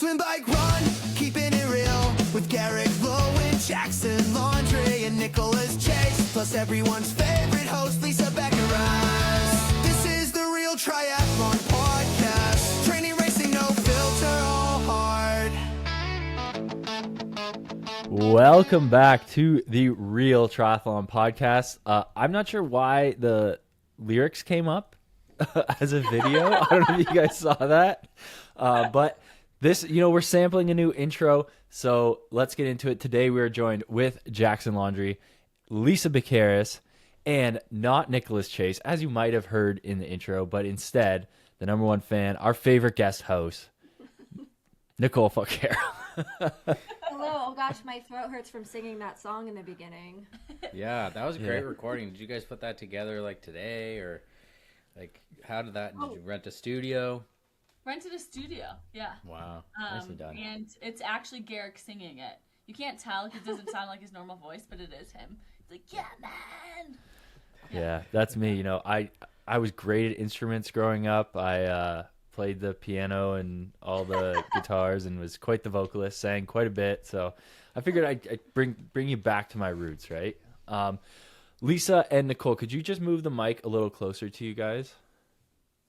Swim, bike, run, keeping it real with Garrick, Lowen, Jackson, Laundry, and Nicholas Chase. Plus everyone's favorite host, Lisa Becker-Rice. This is the Real Triathlon Podcast. Training, racing, no filter, all hard. Welcome back to the Real Triathlon Podcast. I'm not sure why the lyrics came up as a video. I don't know if you guys saw that. But this, we're sampling a new intro, so let's get into it. Today we are joined with Jackson Laundry, Lisa Becker-Rice, and not Nicholas Chase, as you might have heard in the intro, but instead, the number one fan, our favorite guest host, Nicole Becker. Hello. Oh gosh, my throat hurts from singing that song in the beginning. Yeah, that was a great recording. Did you guys put that together like today, or like how did that? Did you rent a studio? Rented a studio, yeah. Wow, nicely done. And it's actually Garrick singing it. You can't tell because it doesn't sound like his normal voice, but it is him. He's like, yeah, man. Yeah, that's me. I was great at instruments growing up. I played the piano and all the guitars and was quite the vocalist, sang quite a bit. So I figured I'd bring you back to my roots, right? Lisa and Nicole, could you just move the mic a little closer to you guys?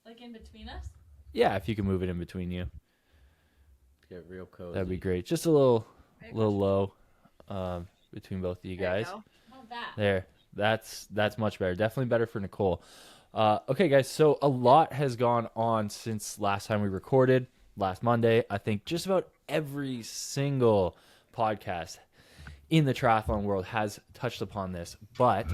Like in between us? Yeah, if you can move it in between you. Get real cozy. That'd be great. Just a little low between both of you guys. How about that? There. That's much better. Definitely better for Nicole. Okay, guys, so a lot has gone on since last time we recorded, last Monday. I think just about every single podcast in the triathlon world has touched upon this, but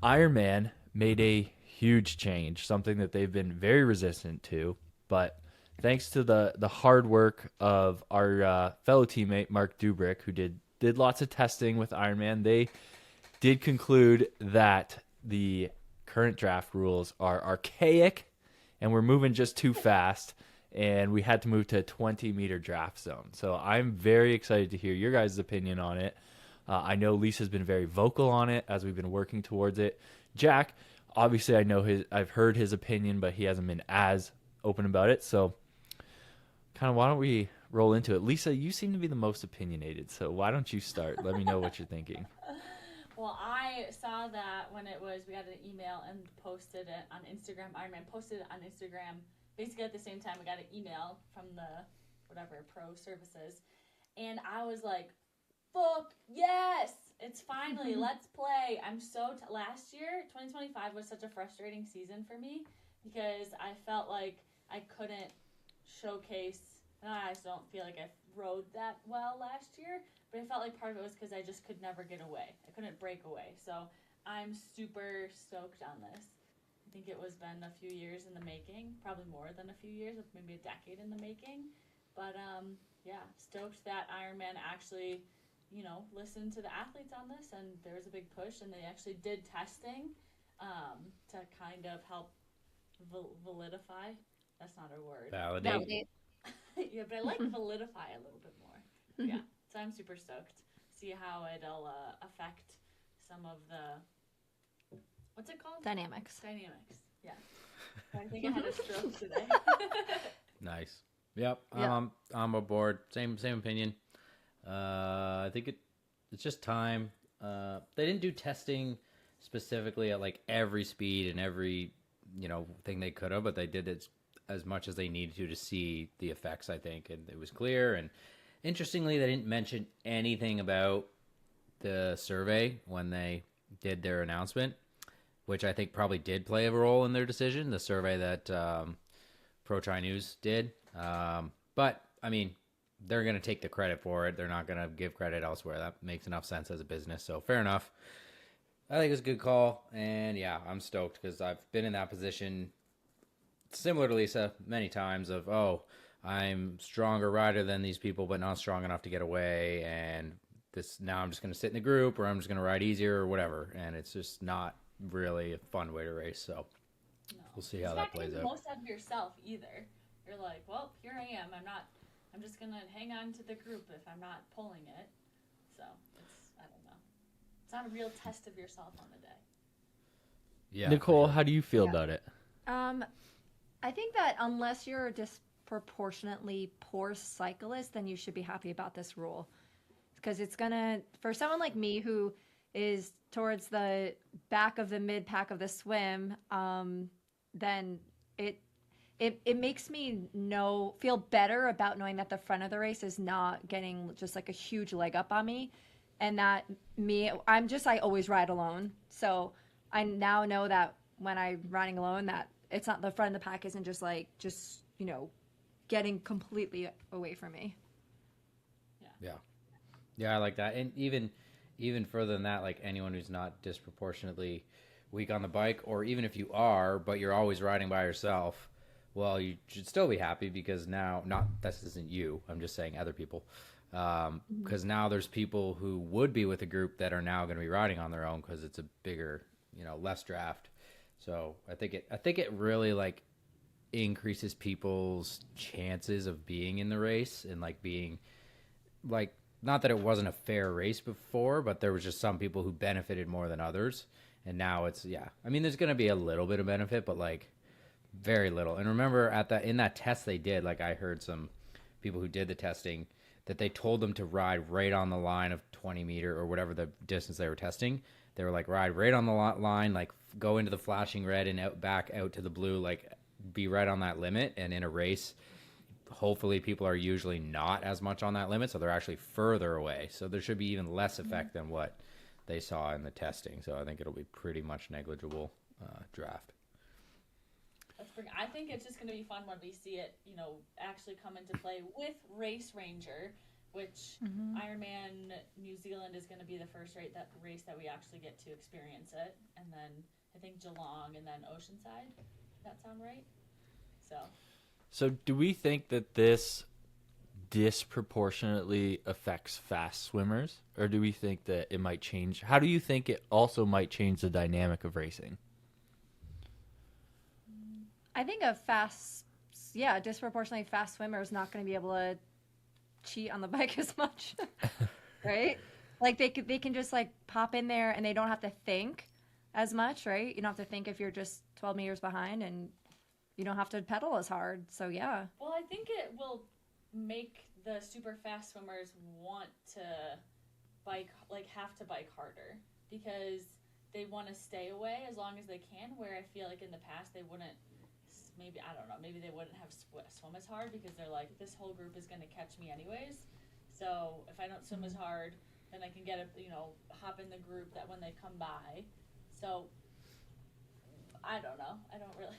Ironman made a huge change, something that they've been very resistant to, but thanks to the hard work of our fellow teammate Mark Dubrick, who did lots of testing with Ironman, they did conclude that the current draft rules are archaic and we're moving just too fast, and we had to move to a 20-meter draft zone. So I'm very excited to hear your guys' opinion on it. I know Lisa's been very vocal on it as we've been working towards it. Jack, obviously, I've heard his opinion, but he hasn't been as open about it. So, kind of, why don't we roll into it? Lisa, you seem to be the most opinionated, so why don't you start? Let me know what you're thinking. Well, I saw that when we got an email and posted it on Instagram. Ironman posted it on Instagram. Basically, at the same time, we got an email from the pro services, and I was like, "Fuck yes! It's finally, let's play." I'm last year, 2025 was such a frustrating season for me because I felt like I couldn't showcase, and I just don't feel like I rode that well last year, but I felt like part of it was because I just could never get away. I couldn't break away. So I'm super stoked on this. I think it was been a few years in the making, probably more than a few years, maybe a decade in the making. But yeah, stoked that Ironman actually listen to the athletes on this, and there was a big push, and they actually did testing to kind of help validify. That's not a word. Validate. Yeah, but I like validify a little bit more. Yeah, so I'm super stoked. See how it'll affect some of the, what's it called? Dynamics. Yeah. I think I had a stroke today. Nice. Yep. Yeah. I'm aboard. Same opinion. I think it's just time. They didn't do testing specifically at like every speed and every thing they could have, but they did it as much as they needed to see the effects, I think, and it was clear. And interestingly, they didn't mention anything about the survey when they did their announcement, which I think probably did play a role in their decision. The survey that Pro Tri News did, but I mean, they're going to take the credit for it. They're not going to give credit elsewhere. That makes enough sense as a business. So fair enough. I think it's a good call. And yeah, I'm stoked because I've been in that position similar to Lisa many times of, I'm stronger rider than these people, but not strong enough to get away. And now I'm just going to sit in the group, or I'm just going to ride easier or whatever. And it's just not really a fun way to race. So we'll see how that plays out. It's not getting the most out of yourself either. You're like, well, here I am. I'm just going to hang on to the group if I'm not pulling it. So, I don't know. It's not a real test of yourself on the day. Yeah. Nicole, how do you feel about it? I think that unless you're just disproportionately poor cyclist, then you should be happy about this rule. Because it's gonna, for someone like me who is towards the back of the mid pack of the swim, then it makes me feel better about knowing that the front of the race is not getting just like a huge leg up on me, and that I always ride alone. So I now know that when I'm riding alone, that it's not, the front of the pack isn't just getting completely away from me. Yeah, I like that. And even further than that, like anyone who's not disproportionately weak on the bike, or even if you are, but you're always riding by yourself, well, you should still be happy, because now, not, this isn't you, I'm just saying other people, because now there's people who would be with a group that are now going to be riding on their own, because it's a bigger, less draft. So I think it really like increases people's chances of being in the race, and like being like, not that it wasn't a fair race before, but there was just some people who benefited more than others. And now it's, I mean, there's going to be a little bit of benefit, but like very little. And remember in that test they did, like I heard some people who did the testing that they told them to ride right on the line of 20 meter or whatever the distance they were testing. They were like, ride right on the line, like go into the flashing red and back out to the blue, like be right on that limit. And in a race, hopefully people are usually not as much on that limit, so they're actually further away. So there should be even less effect than what they saw in the testing. So I think it'll be pretty much negligible draft. I think it's just going to be fun when we see it, actually come into play with Race Ranger, which Ironman New Zealand is going to be the first race that we actually get to experience it. And then I think Geelong, and then Oceanside. Does that sound right? So do we think that this disproportionately affects fast swimmers, or do we think that it might change? How do you think it also might change the dynamic of racing? I think disproportionately fast swimmer is not going to be able to cheat on the bike as much, right? Like they can just like pop in there and they don't have to think as much, right? You don't have to think if you're just 12 meters behind, and you don't have to pedal as hard. So yeah. Well, I think it will make the super fast swimmers want to have to bike harder, because they want to stay away as long as they can, where I feel like in the past they wouldn't, maybe they wouldn't have swum as hard, because they're like, this whole group is going to catch me anyways. So if I don't swim as hard, then I can get hop in the group that when they come by. So I don't know. I don't really.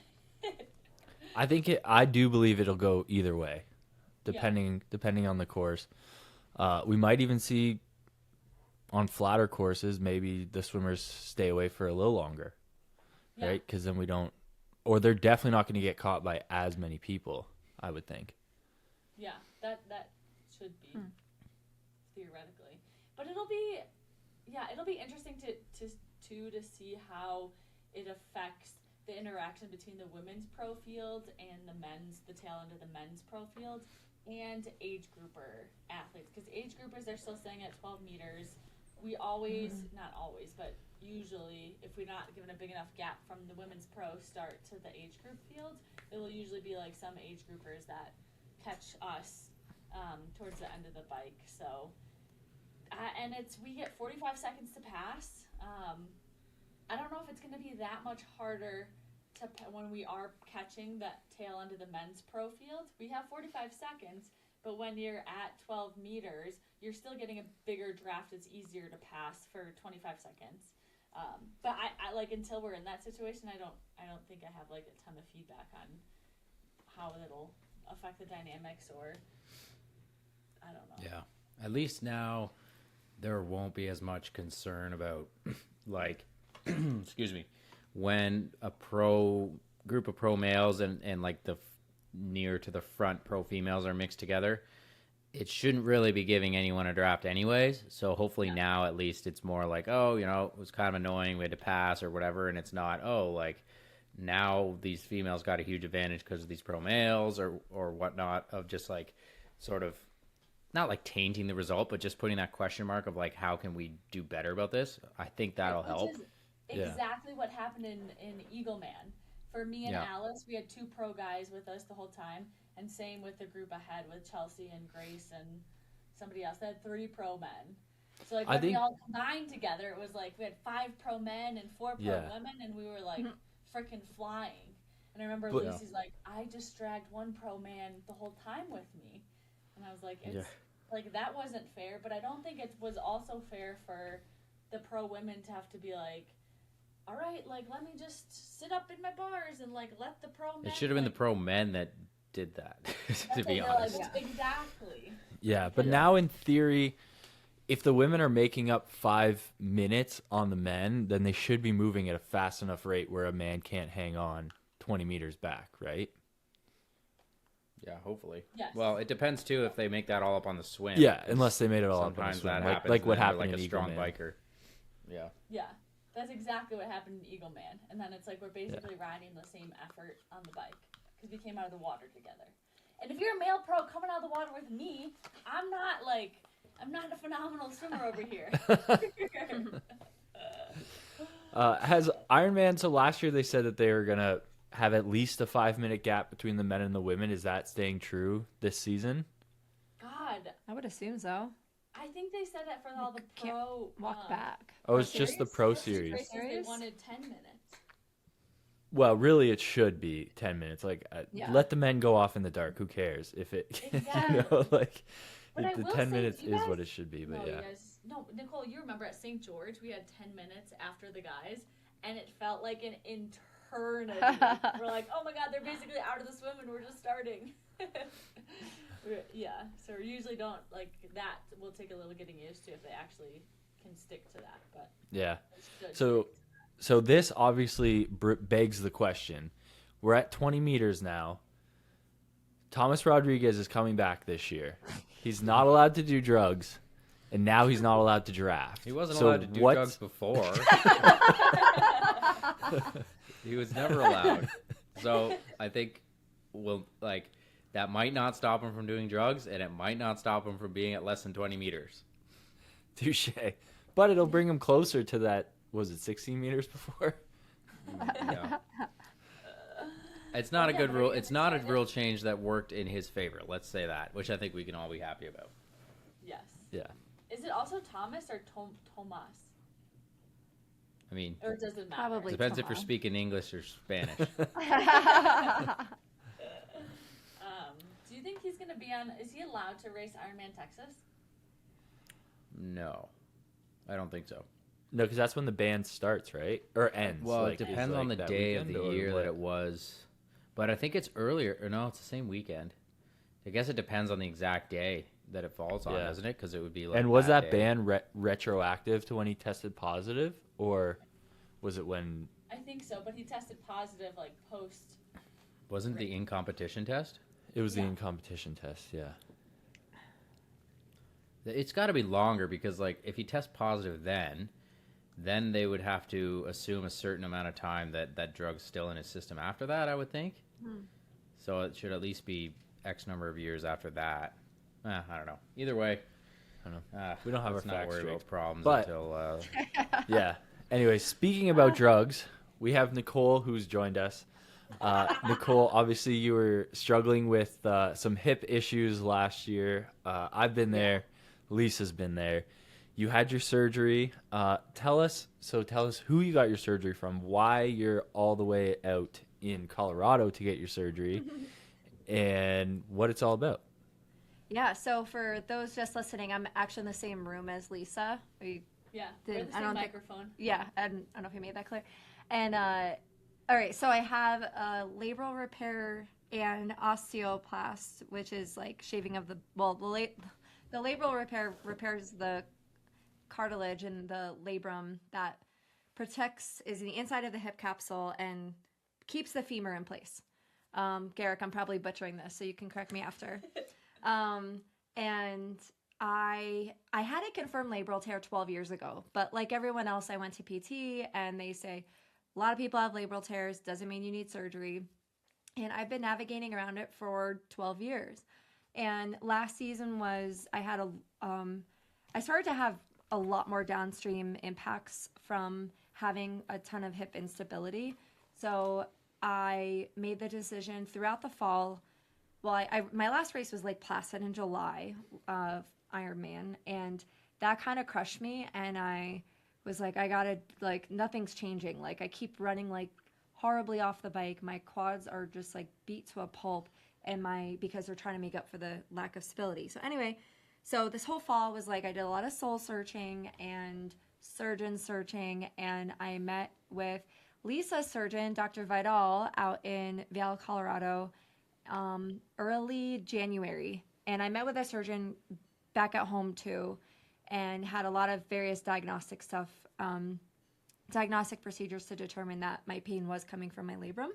I do believe it'll go either way, depending on the course. We might even see on flatter courses, maybe the swimmers stay away for a little longer, right? Because then or they're definitely not going to get caught by as many people, I would think. Yeah, that should be theoretically, but it'll be interesting to see how it affects the interaction between the women's pro field and the tail end of the men's pro field, and age grouper athletes. Because age groupers, they're still staying at 12 meters. We always, not always, but usually, if we're not given a big enough gap from the women's pro start to the age group field, it will usually be like some age groupers that catch us towards the end of the bike. So, and we get 45 seconds to pass. I don't know if it's going to be that much harder when we are catching that tail end of the men's pro field. We have 45 seconds, but when you're at 12 meters, you're still getting a bigger draft. It's easier to pass for 25 seconds. But I like, until we're in that situation, I don't think I have like a ton of feedback on how it'll affect the dynamics, or I don't know. Yeah. At least now there won't be as much concern about like excuse me, when a group of pro males and like the near to the front pro females are mixed together. It shouldn't really be giving anyone a draft anyways. So hopefully now at least it's more like, it was kind of annoying, we had to pass or whatever. And it's not, like now these females got a huge advantage because of these pro males or whatnot, of just like sort of not like tainting the result, but just putting that question mark of like, how can we do better about this? I think that'll help. Exactly what happened in Eagle Man. For me and Alice, we had two pro guys with us the whole time, and same with the group ahead with Chelsea and Grace and somebody else. They had 3 pro men. So like when we all combined together, it was like we had 5 pro men and 4 pro women, and we were like freaking flying. And I remember Lucy's like, I just dragged 1 pro man the whole time with me, and I was like, it's like that wasn't fair. But I don't think it was also fair for the pro women to have to be like, all right, like let me just sit up in my bars and like let the pro men. It should have been the pro men that did that. To be honest, like, exactly. Yeah, but now in theory, if the women are making up 5 minutes on the men, then they should be moving at a fast enough rate where a man can't hang on 20 meters back, right? Yeah, hopefully. Yes. Well, it depends too if they make that all up on the swim. Yeah, unless they made it all up on the Sometimes swim, that like, happens. like what and then happened they're in like a Eagle strong Man. biker. Yeah. Yeah, that's exactly what happened in Eagle Man, and then it's like we're basically riding the same effort on the bike because we came out of the water together. And if you're a male pro coming out of the water with me, I'm not a phenomenal swimmer over here. Has Ironman, so last year they said that they were going to have at least a 5-minute gap between the men and the women. Is that staying true this season? God, I would assume so. I think they said that for all the Can't pro walk back. Oh, it's just the pro series. races. They wanted 10 minutes. Well, really, it should be 10 minutes. Like, let the men go off in the dark. Who cares if it? Exactly. Like But I the will 10 say, minutes you is guys- what it should be. But yeah, No, Nicole, you remember at St. George we had 10 minutes after the guys, and it felt like an eternity. We're like, oh my god, they're basically out of the swim and we're just starting. Yeah, so we usually don't like that. We'll take a little getting used to if they actually can stick to that. But yeah. it's good. So this obviously begs the question. We're at 20 meters now. Thomas Rodriguez is coming back this year. He's not allowed to do drugs, and now he's not allowed to draft. He wasn't allowed to do drugs before. He was never allowed. So I think that might not stop him from doing drugs, and it might not stop him from being at less than 20 meters. Touche. But it'll bring him closer to that, was it 16 meters before? Yeah. It's not a good rule. It's not a real change that worked in his favor. Let's say that, which I think we can all be happy about. Yes. Yeah. Is it also Thomas or Tomas? I mean, Or does it matter? Probably. depends if you're Tomas. speaking English or Spanish. Do you think he's going to be on? Is he allowed to race Ironman Texas? No, I don't think so. No, because that's when the ban starts, right? Or ends. Well, like, it depends is, on like, the that day of weekend the or year what? that it was. But I think it's earlier. Or no, it's the same weekend. I guess it depends on the exact day that it falls on, doesn't it? Because it would be like. And was that day. ban retroactive to when he tested positive, or was it when? I think so, but he tested positive like post. Wasn't the in competition test? It was the Yeah. in competition test. Yeah. It's got to be longer because, like, if he tests positive then they would have to assume a certain amount of time that drug's still in his system after that, I would think. So it should at least be X number of years after that. I don't know. Either way, I don't know. We don't have let's our not facts worry straight. about problems But- until. Yeah. Anyway, speaking about drugs, we have Nicole who's joined us. Nicole, obviously you were struggling with some hip issues last year. I've been there. Lisa's been there. You had your surgery. Tell us who you got your surgery from, why you're all the way out in Colorado to get your surgery, and what it's all about. Yeah, so for those just listening, I'm actually in the same room as Lisa. Yeah, Did- we're the I same don't think- microphone. Yeah, I don't know if I made that clear. And all right, so I have a labral repair and osteoplast, which is like shaving of the labral repair repairs the cartilage in the labrum that is the inside of the hip capsule and keeps the femur in place. Garrick, I'm probably butchering this, so you can correct me after. And I had a confirmed labral tear 12 years ago, but like everyone else, I went to PT and they say a lot of people have labral tears, doesn't mean you need surgery. And I've been navigating around it for 12 years. And last season I started to have a lot more downstream impacts from having a ton of hip instability. So I made the decision throughout the fall well, I my last race was Lake Placid in July of Ironman, and that kind of crushed me. And I was like, I gotta, like, nothing's changing. Like, I keep running like horribly off the bike. My quads are just like beat to a pulp, and because they're trying to make up for the lack of stability. So anyway, so this whole fall was like I did a lot of soul searching and surgeon searching, and I met with Lisa's surgeon, Dr. Vidal, out in Vail, Colorado, early January. And I met with a surgeon back at home too, and had a lot of various diagnostic stuff, diagnostic procedures to determine that my pain was coming from my labrum.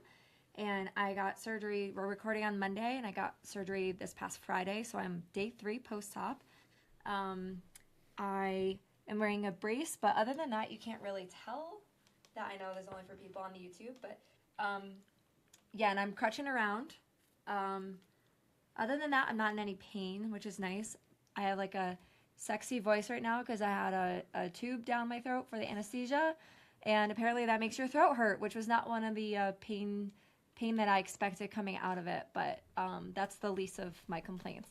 And I got surgery. We're recording on Monday, and I got surgery this past Friday. So I'm day 3 post-op. I am wearing a brace, but other than that, you can't really tell. That I know is only for people on the YouTube, but yeah, and I'm crutching around. Other than that, I'm not in any pain, which is nice. I have like a sexy voice right now because I had a tube down my throat for the anesthesia, and apparently that makes your throat hurt, which was not one of the pain that I expected coming out of it, but that's the least of my complaints.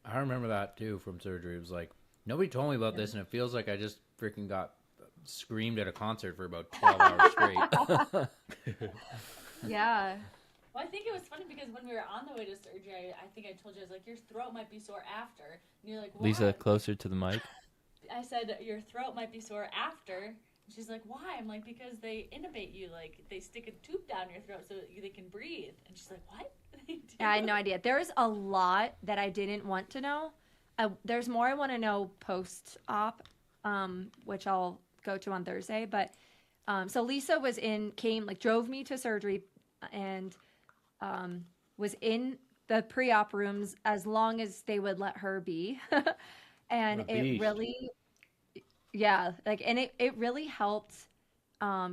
I remember that too from surgery. It was like, nobody told me about this, and it feels like I just freaking got screamed at a concert for about 12 hours straight. Yeah. Well, I think it was funny because when we were on the way to surgery, I think I told you, I was like, your throat might be sore after. And you're like, why? Lisa, closer to the mic. I said, your throat might be sore after. And she's like, why? I'm like, because they intubate you. Like, they stick a tube down your throat so they can breathe. And she's like, what? Yeah, I had no idea. There's a lot that I didn't want to know. There's more I want to know post-op, which I'll go to on Thursday. But so Lisa drove me to surgery and was in the pre-op rooms as long as they would let her be. And it really, yeah, like, and it really helped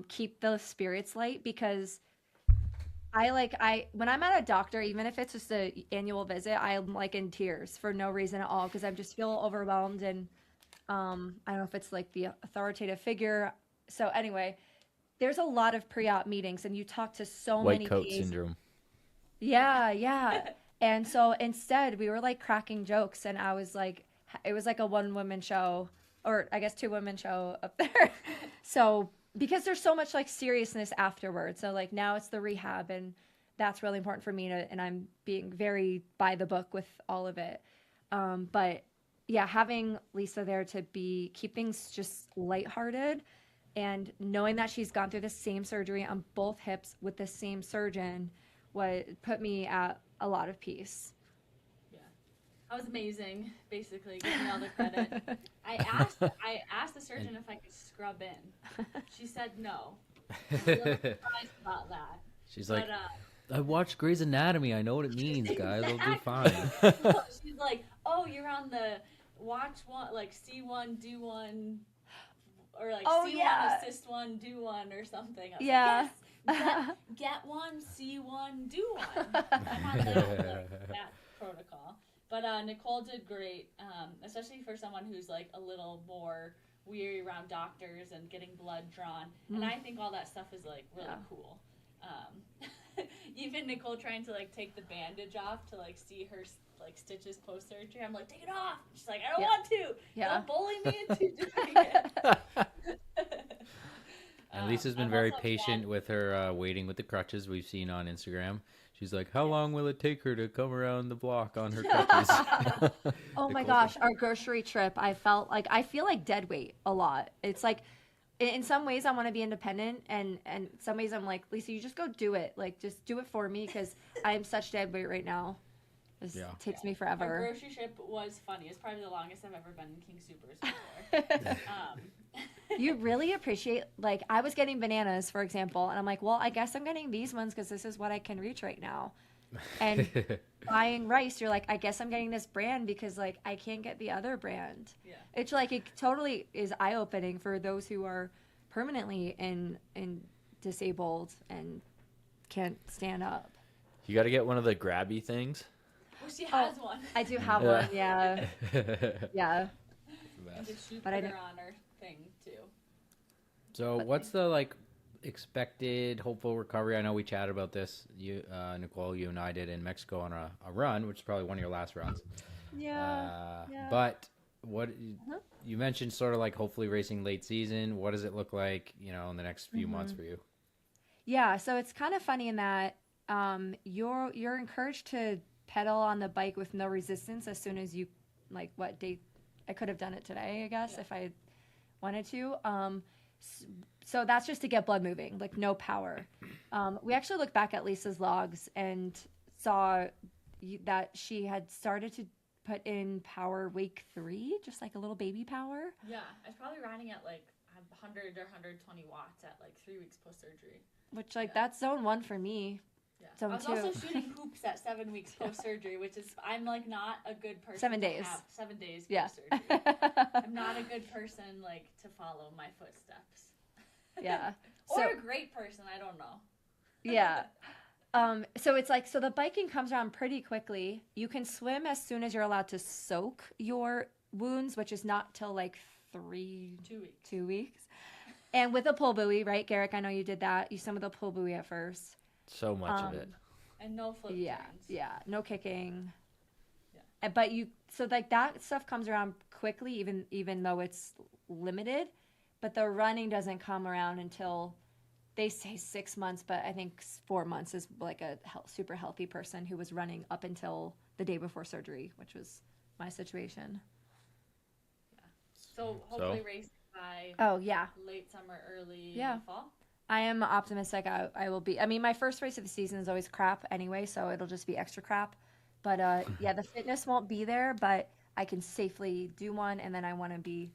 keep the spirits light, because when I'm at a doctor, even if it's just an annual visit, I'm like in tears for no reason at all, because I just feel overwhelmed, and I don't know if it's like the authoritative figure. So anyway, there's a lot of pre-op meetings, and you talk to so many White coat PAs. syndrome. Yeah. And so instead, we were like cracking jokes, and I was like, it was like a one-woman show, or I guess two-woman show up there. So because there's so much like seriousness afterwards. So like now it's the rehab, and that's really important for me and I'm being very by the book with all of it. But yeah, having Lisa there to keep things just lighthearted, and knowing that she's gone through the same surgery on both hips with the same surgeon put me at a lot of peace. Yeah, that was amazing. Basically, give me all the credit. I asked the surgeon if I could scrub in. She said no. I was a little surprised about that. She's like, I watched Grey's Anatomy. I know what it means, guys. I'll do fine. She's like, oh, you're on the watch one, like see one, do one, or like see one, assist one, do one, or something. I was like, yes, get one, see one, do one. I'm on that protocol. But Nicole did great, especially for someone who's like a little more weary around doctors and getting blood drawn. And I think all that stuff is like really cool. Even Nicole trying to like take the bandage off to like see her like stitches post surgery. I'm like, take it off. She's like, I don't want to. Don't bully me into doing it. And Lisa's been very patient with her waiting with the crutches we've seen on Instagram. She's like, how long will it take her to come around the block on her crutches? Oh my gosh, our grocery trip, I feel like dead weight a lot. It's like, in some ways I want to be independent, and some ways I'm like, Lisa, you just go do it. Like, just do it for me, because I'm such dead weight right now. It takes me forever. Our grocery trip was funny. It's probably the longest I've ever been in King Soopers before. You really appreciate, like, I was getting bananas, for example, and I'm like, well, I guess I'm getting these ones because this is what I can reach right now. And buying rice, you're like, I guess I'm getting this brand because, like, I can't get the other brand. Yeah. It's like, it totally is eye-opening for those who are permanently in disabled and can't stand up. You got to get one of the grabby things. Well, she has one. I do have one, yeah. Yeah. And just put her on her thing, too. So what's the, like, expected hopeful recovery. I know we chatted about this. You, Nicole, you and I did in Mexico on a run, which is probably one of your last runs. Yeah. But what you mentioned, sort of like hopefully racing late season. What does it look like, in the next few months for you? Yeah, so it's kind of funny in that you're encouraged to pedal on the bike with no resistance as soon as you like what date I could have done it today, I guess, if I wanted to. So that's just to get blood moving, like no power. We actually looked back at Lisa's logs and saw that she had started to put in power week 3, just like a little baby power. Yeah, I was probably riding at like 100 or 120 watts at like 3 weeks post surgery. Which that's zone 1 for me. Yeah. Zone I was 2. also shooting hoops at 7 weeks post surgery, which is I'm like not a good person. 7 days. To have 7 days Yeah. post surgery. I'm not a good person like to follow my footsteps. Yeah. Or So- a great person, I don't know. Yeah. So it's like, so the biking comes around pretty quickly. You can swim as soon as you're allowed to soak your wounds, which is not till like 2 weeks. 2 weeks. And with a pull buoy, right, Garrick? I know you did that. You swim with a pull buoy at first. So much of it. And no flip Yeah. turns. Yeah. No kicking. Yeah. But so like that stuff comes around quickly, even though it's limited. But the running doesn't come around until they say 6 months, but I think 4 months is like a super healthy person who was running up until the day before surgery, which was my situation. So hopefully race by Oh, yeah. late summer, early Yeah. fall. I am optimistic I will be. I mean, my first race of the season is always crap anyway, so it'll just be extra crap. But yeah, the fitness won't be there, but I can safely do one, and then I want to be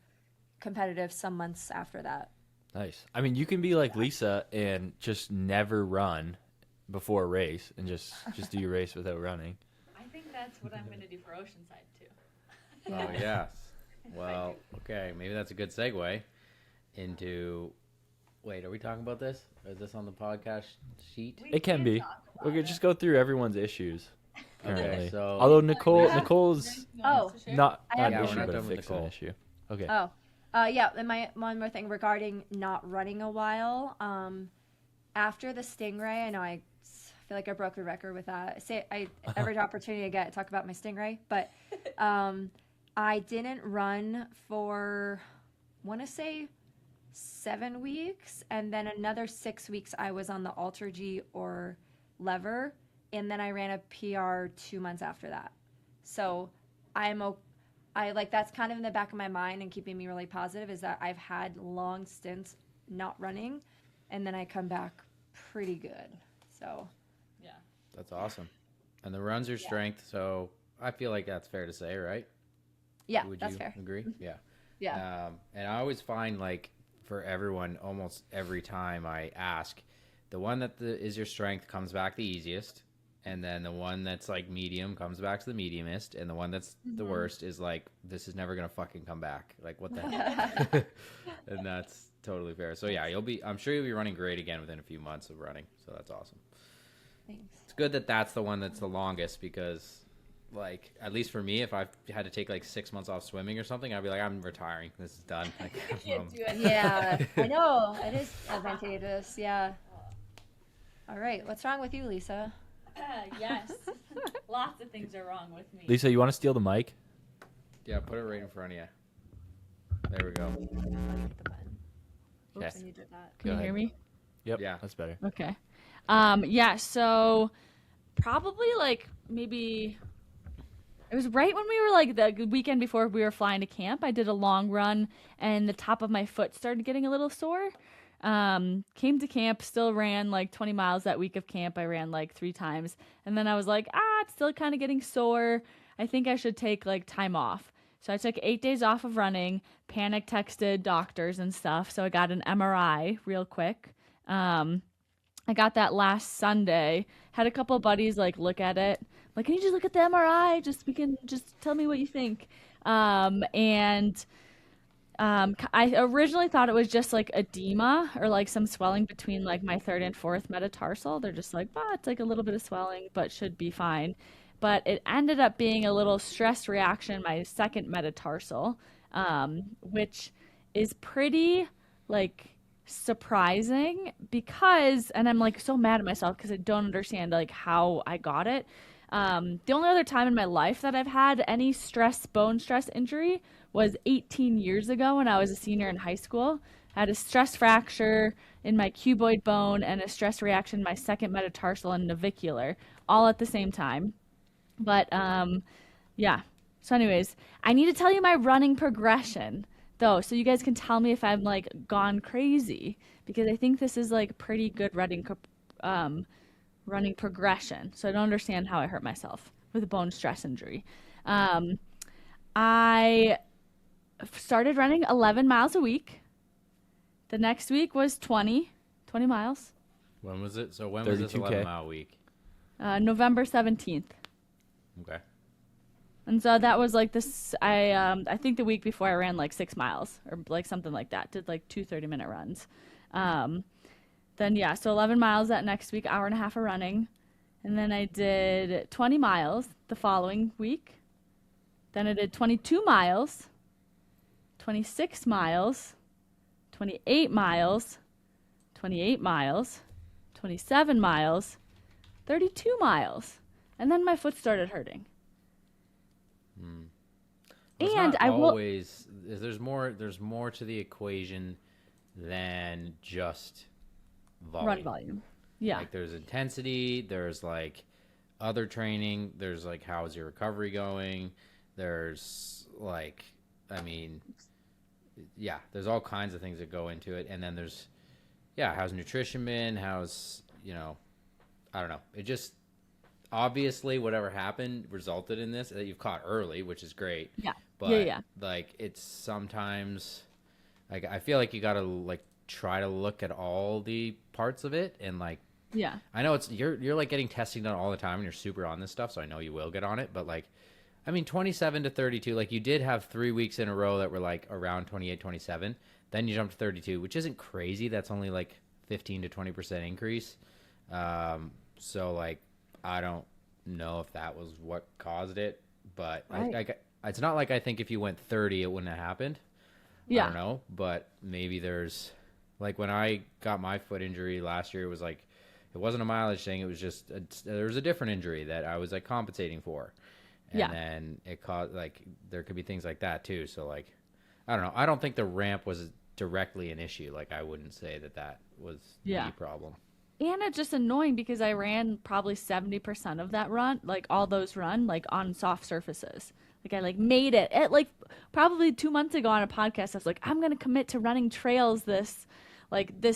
competitive some months after that. Nice. I mean, you can be like Lisa and just never run before a race and just do your race without running. I think that's what I'm going to do for Oceanside too. Oh, yes. Well, okay. Maybe that's a good segue into. Wait, are we talking about this? Is this on the podcast sheet? It can be. We could just go through everyone's issues currently. Okay, so Although Nicole's Oh. not I have an Yeah, issue, we're not but a done with fixed Nicole. issue. Okay. Oh, yeah. And my one more thing regarding not running a while. After the Stingray, I know I feel like I broke the record with that. Every opportunity I get, talk about my Stingray, but I didn't run for, want to say 7 weeks, and then another 6 weeks I was on the Alter G or lever, and then I ran a PR 2 months after that. So I like, that's kind of in the back of my mind and keeping me really positive is that I've had long stints not running, and then I come back pretty good. So Yeah. That's awesome. And the run's your strength, so I feel like that's fair to say, right? yeah, Would that's you fair. agree? Yeah. Yeah. And I always find, like, for everyone, almost every time I ask, the one that is your strength comes back the easiest, and then the one that's like medium comes back to the mediumest, and the one that's the worst is like, this is never gonna fucking come back. Like, what the hell? And that's totally fair. So yeah, I'm sure you'll be running great again within a few months of running. So that's awesome. Thanks. It's good that that's the one that's the longest, because like, at least for me, if I had to take like 6 months off swimming or something, I'd be like, I'm retiring. This is done. Like, Can't do it. Yeah, I know. It is advantageous. Yeah. All right. What's wrong with you, Lisa? Yes. Lots of things are wrong with me. Lisa, you want to steal the mic? Yeah, put it right in front of you. There we go. I'll hit the button. Oops, Yes. and you did that. Go Can you ahead. hear me? Yep. Yeah. That's better. Okay. Yeah, so probably like maybe it was right when we were like the weekend before we were flying to camp. I did a long run and the top of my foot started getting a little sore. Came to camp, still ran like 20 miles that week of camp. I ran like 3 times. And then I was like, it's still kind of getting sore. I think I should take like time off. So I took 8 days off of running, panic texted doctors and stuff. So I got an MRI real quick. I got that last Sunday. Had a couple of buddies like look at it. Like, can you just look at the MRI? Just tell me what you think. I originally thought it was just like edema or like some swelling between like my 3rd and 4th metatarsal. They're just like, it's like a little bit of swelling, but should be fine. But it ended up being a little stress reaction, my 2nd metatarsal, which is pretty like surprising because, and I'm like so mad at myself because I don't understand like how I got it. The only other time in my life that I've had any bone stress injury was 18 years ago when I was a senior in high school. I had a stress fracture in my cuboid bone and a stress reaction in my second metatarsal and navicular, all at the same time. But yeah. So anyways, I need to tell you my running progression though, so you guys can tell me if I'm like gone crazy, because I think this is like pretty good running progression. So I don't understand how I hurt myself with a bone stress injury. I started running 11 miles a week. The next week was 20 miles. When was it? So when was this 32K. 11-mile week? November 17th. Okay. And so that was like this, I think the week before I ran like 6 miles or like something like that. Did like 2 30-minute runs. Then yeah, so 11 miles that next week, hour and a half of running. And then I did 20 miles the following week. Then I did 22 miles, 26 miles, 28 miles, 28 miles, 27 miles, 32 miles. And then my foot started hurting. It's And not I will always, there's more to the equation than just volume. run volume. Yeah. Like there's intensity, there's like other training, there's like how's your recovery going, there's like, I mean, yeah, there's all kinds of things that go into it. And then there's, yeah, how's nutrition been, how's, you know, I don't know. It just, obviously whatever happened resulted in this that you've caught early, which is great. Yeah. But Yeah. like it's sometimes like I feel like you gotta like try to look at all the parts of it and like Yeah. I know it's you're like getting testing done all the time and you're super on this stuff, so I know you will get on it, but like I mean 27 to 32, like you did have 3 weeks in a row that were like around 28, 27. Then you jumped to 32, which isn't crazy. That's only like 15 to 20% increase. So like I don't know if that was what caused it, but Right. it's not like I think if you went 30, it wouldn't have happened. Yeah. I don't know, but maybe there's like when I got my foot injury last year, it was like, it wasn't a mileage thing. It was just, there was a different injury that I was like compensating for. And Yeah. then it caused like, there could be things like that too. So like, I don't know. I don't think the ramp was directly an issue. Like I wouldn't say that was Yeah. the problem. And it's just annoying because I ran probably 70% of that run, like all those run, like on soft surfaces. Like I like made it at like probably 2 months ago on a podcast. I was like, I'm going to commit to running trails this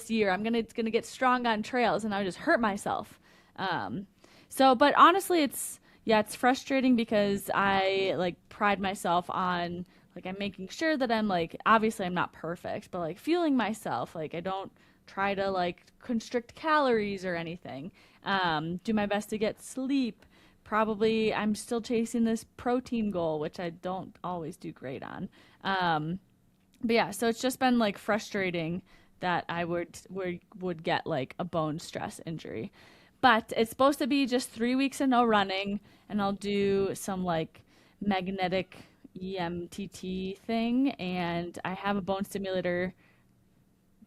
year. It's going to get strong on trails. And I just hurt myself. But honestly, it's frustrating because I like pride myself on like, I'm making sure that I'm like, obviously I'm not perfect, but like fueling myself. Like I don't try to like constrict calories or anything. Do my best to get sleep. Probably I'm still chasing this protein goal, which I don't always do great on. But yeah, so it's just been like frustrating that I would get like a bone stress injury. But it's supposed to be just 3 weeks of no running, and I'll do some like magnetic EMTT thing, and I have a bone stimulator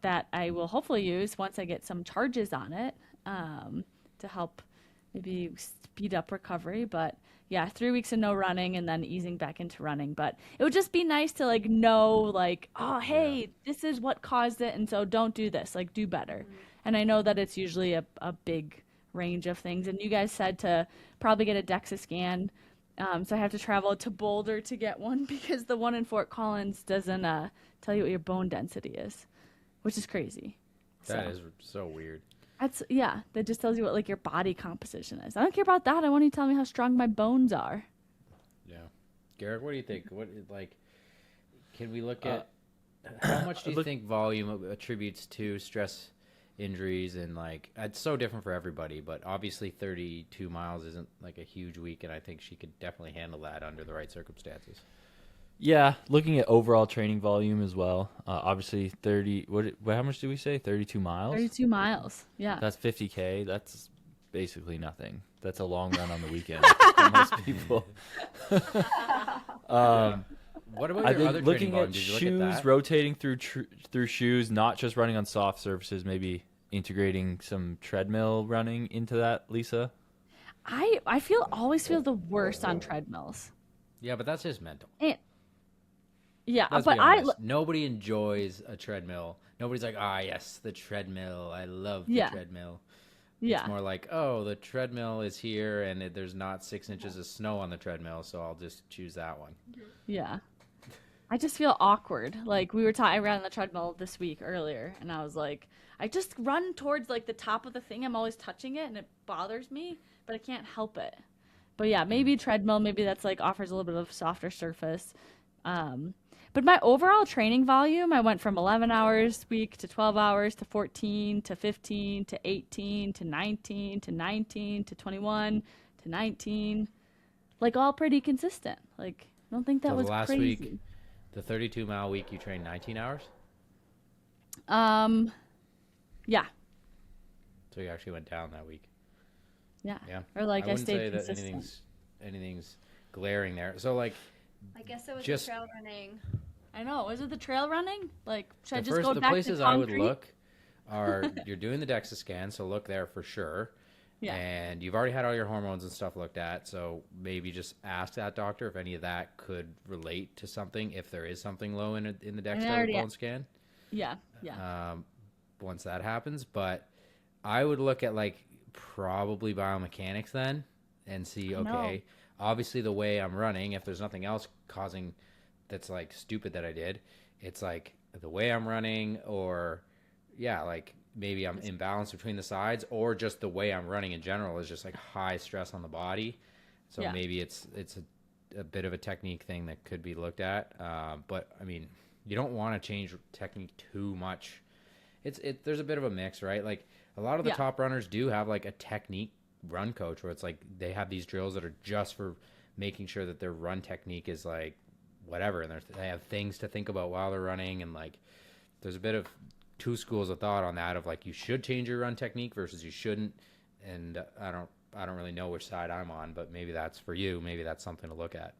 that I will hopefully use once I get some charges on it to help maybe speed up recovery. But yeah, 3 weeks of no running and then easing back into running. But it would just be nice to like know like, oh, hey, this is what caused it. And so don't do this, like do better. Mm-hmm. And I know that it's usually a big range of things. And you guys said to probably get a DEXA scan. So I have to travel to Boulder to get one because the one in Fort Collins doesn't tell you what your bone density is, which is crazy. That is so weird. That just tells you what like your body composition is. I don't care about that. I want you to tell me how strong my bones are. Yeah. Garrick, what do you think? What like can we look at how much do you think volume attributes to stress injuries? And like it's so different for everybody, but obviously 32 miles isn't like a huge week, and I think she could definitely handle that under the right circumstances. Yeah, looking at overall training volume as well. Obviously, how much did we say? 32 miles? 32 miles, yeah. That's 50K. That's basically nothing. That's a long run on the weekend for most people. What about I your think other looking training volume? at Did you look shoes, at that? rotating through shoes, not just running on soft surfaces, maybe integrating some treadmill running into that, Lisa. I always feel the worst on treadmills. Yeah, but that's just mental. And yeah, Let's but be honest. Nobody enjoys a treadmill. Nobody's like, yes, the treadmill. I love the Yeah. treadmill. yeah. It's more like, the treadmill is here and there's not 6 inches of snow on the treadmill, so I'll just choose that one. Yeah. I just feel awkward. Like I ran on the treadmill this week earlier and I was like, I just run towards like the top of the thing. I'm always touching it and it bothers me, but I can't help it. But yeah, maybe treadmill, maybe that's like offers a little bit of softer surface. But my overall training volume, I went from 11 hours a week to 12 hours to 14 to 15 to 18 to 19 to 19 to 21 to 19. Like all pretty consistent. Like I don't think that So was the last crazy. week, the 32-mile week, you trained 19 hours? Yeah. So you actually went down that week. Yeah. Yeah. Or like I wouldn't stayed say that consistent. anything's glaring there. So like I guess it was Just- the trail running. I know. Was it the trail running? Like, should I the just go back places to I would concrete? look are you're doing the DEXA scan, so look there for sure. Yeah. And you've already had all your hormones and stuff looked at, so maybe just ask that doctor if any of that could relate to something, if there is something low in the DEXA already- bone scan. Yeah. Yeah. Once that happens, but I would look at like probably biomechanics then and see, I know. okay, obviously the way I'm running, if there's nothing else causing that's like stupid that I did, it's like the way I'm running, or like maybe I'm imbalanced between the sides, or just the way I'm running in general is just like high stress on the body. So Yeah. maybe it's a bit of a technique thing that could be looked at. But I mean, you don't want to change technique too much. There's a bit of a mix, right? Like a lot of the Yeah. top runners do have like a technique run coach where it's like they have these drills that are just for making sure that their run technique is like whatever, and they have things to think about while they're running, and like there's a bit of two schools of thought on that of like you should change your run technique versus you shouldn't, and I don't really know which side I'm on, but maybe that's for you, maybe that's something to look at.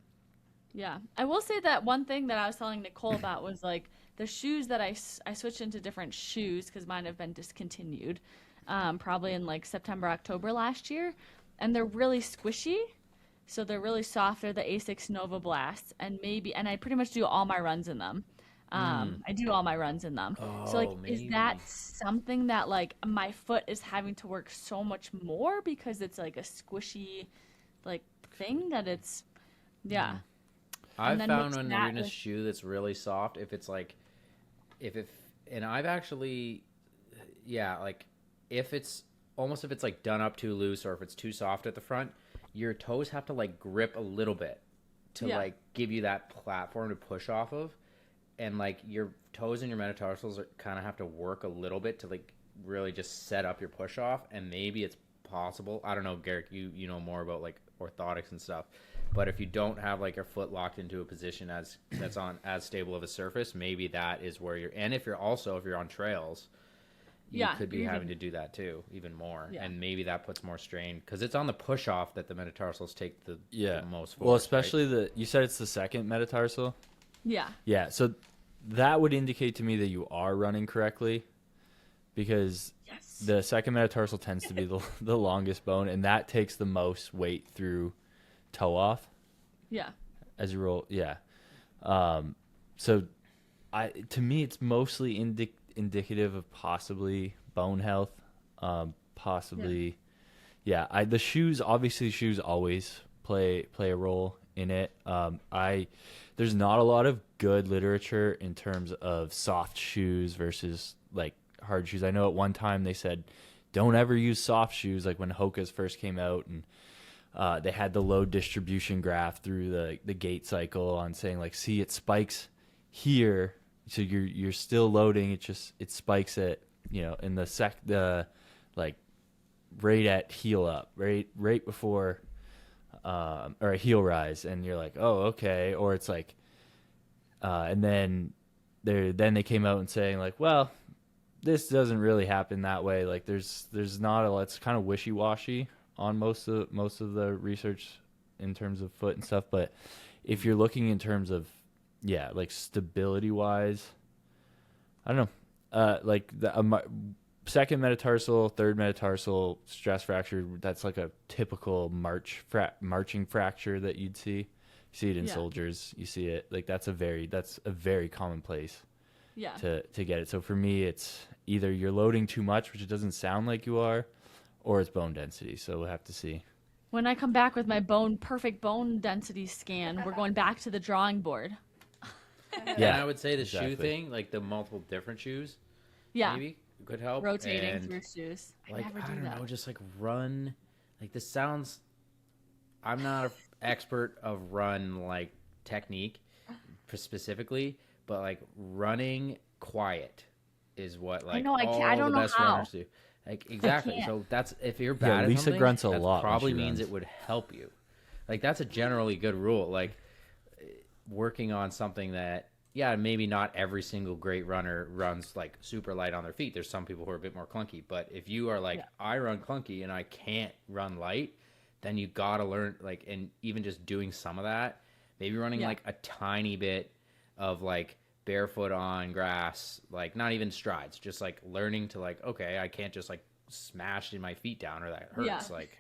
Yeah. I will say that one thing that I was telling Nicole about was like the shoes that I switched into different shoes because mine have been discontinued probably in like September, October last year. And they're really squishy. So they're really soft. They're the Asics Nova Blast. And I pretty much do all my runs in them. I do all my runs in them. So like, is that maybe. something that like my foot is having to work so much more because it's like a squishy like thing that it's, yeah. I've then found mix when that you're in a with- shoe that's really soft, if it's like, and I've actually, like if it's like done up too loose or if it's too soft at the front, your toes have to like grip a little bit to Yeah. like give you that platform to push off of. And like your toes and your metatarsals kind of have to work a little bit to like really just set up your push off. And maybe it's possible. I don't know, Garrick, you know more about like orthotics and stuff. But if you don't have like your foot locked into a position that's on as stable of a surface, maybe that is where you're. And if you're on trails, you Yeah, could be you're having even- to do that too, even more. Yeah. And maybe that puts more strain because it's on the push off that the metatarsals take the most force. Well, right? especially you said it's the second metatarsal. Yeah. Yeah, so that would indicate to me that you are running correctly, because Yes. the second metatarsal tends to be the longest bone, and that takes the most weight through toe off Yeah. as you roll. Yeah. So to me, it's mostly indicative of possibly bone health, possibly. Yeah. The shoes always play a role in it. There's not a lot of good literature in terms of soft shoes versus like hard shoes. I know at one time they said don't ever use soft shoes, like when Hoka's first came out, and they had the load distribution graph through the gait cycle on saying like, see, it spikes here, so you're still loading, it spikes at, in the like right at heel up, right before or a heel rise, and you're like, oh, okay. Or it's like and then they came out and saying like, well, this doesn't really happen that way. Like there's not a, it's kind of wishy-washy on most of the research in terms of foot and stuff. But if you're looking in terms of yeah, like stability wise, I don't know. Like the second metatarsal, third metatarsal stress fracture. That's like a typical marching fracture that you'd see. You see it in Yeah. soldiers. You see it like that's a very common place Yeah. to get it. So for me, it's either you're loading too much, which it doesn't sound like you are, or it's bone density. So we'll have to see. When I come back with my perfect bone density scan, we're going back to the drawing board. Yeah, And I would say the exactly. shoe thing, like the multiple different shoes, Yeah. maybe could help. Rotating And, through shoes. I like, never I do don't that. know, just like run. Like this sounds. I'm not an expert of run like technique specifically, but like running quiet is what like know, I all can't- I don't the know best how. runners do. Like exactly. can't. So that's if you're bad at Lisa something, grunts a that lot when probably she means runs. it would help you. Like that's a generally good rule. Like working on something that maybe not every single great runner runs like super light on their feet. There's some people who are a bit more clunky, but if you are like I run clunky and I can't run light, then you gotta learn like, and even just doing some of that, maybe running like a tiny bit of like barefoot on grass, like not even strides, just like learning to like, okay, I can't just like smash in my feet down or that hurts. Yeah. Like,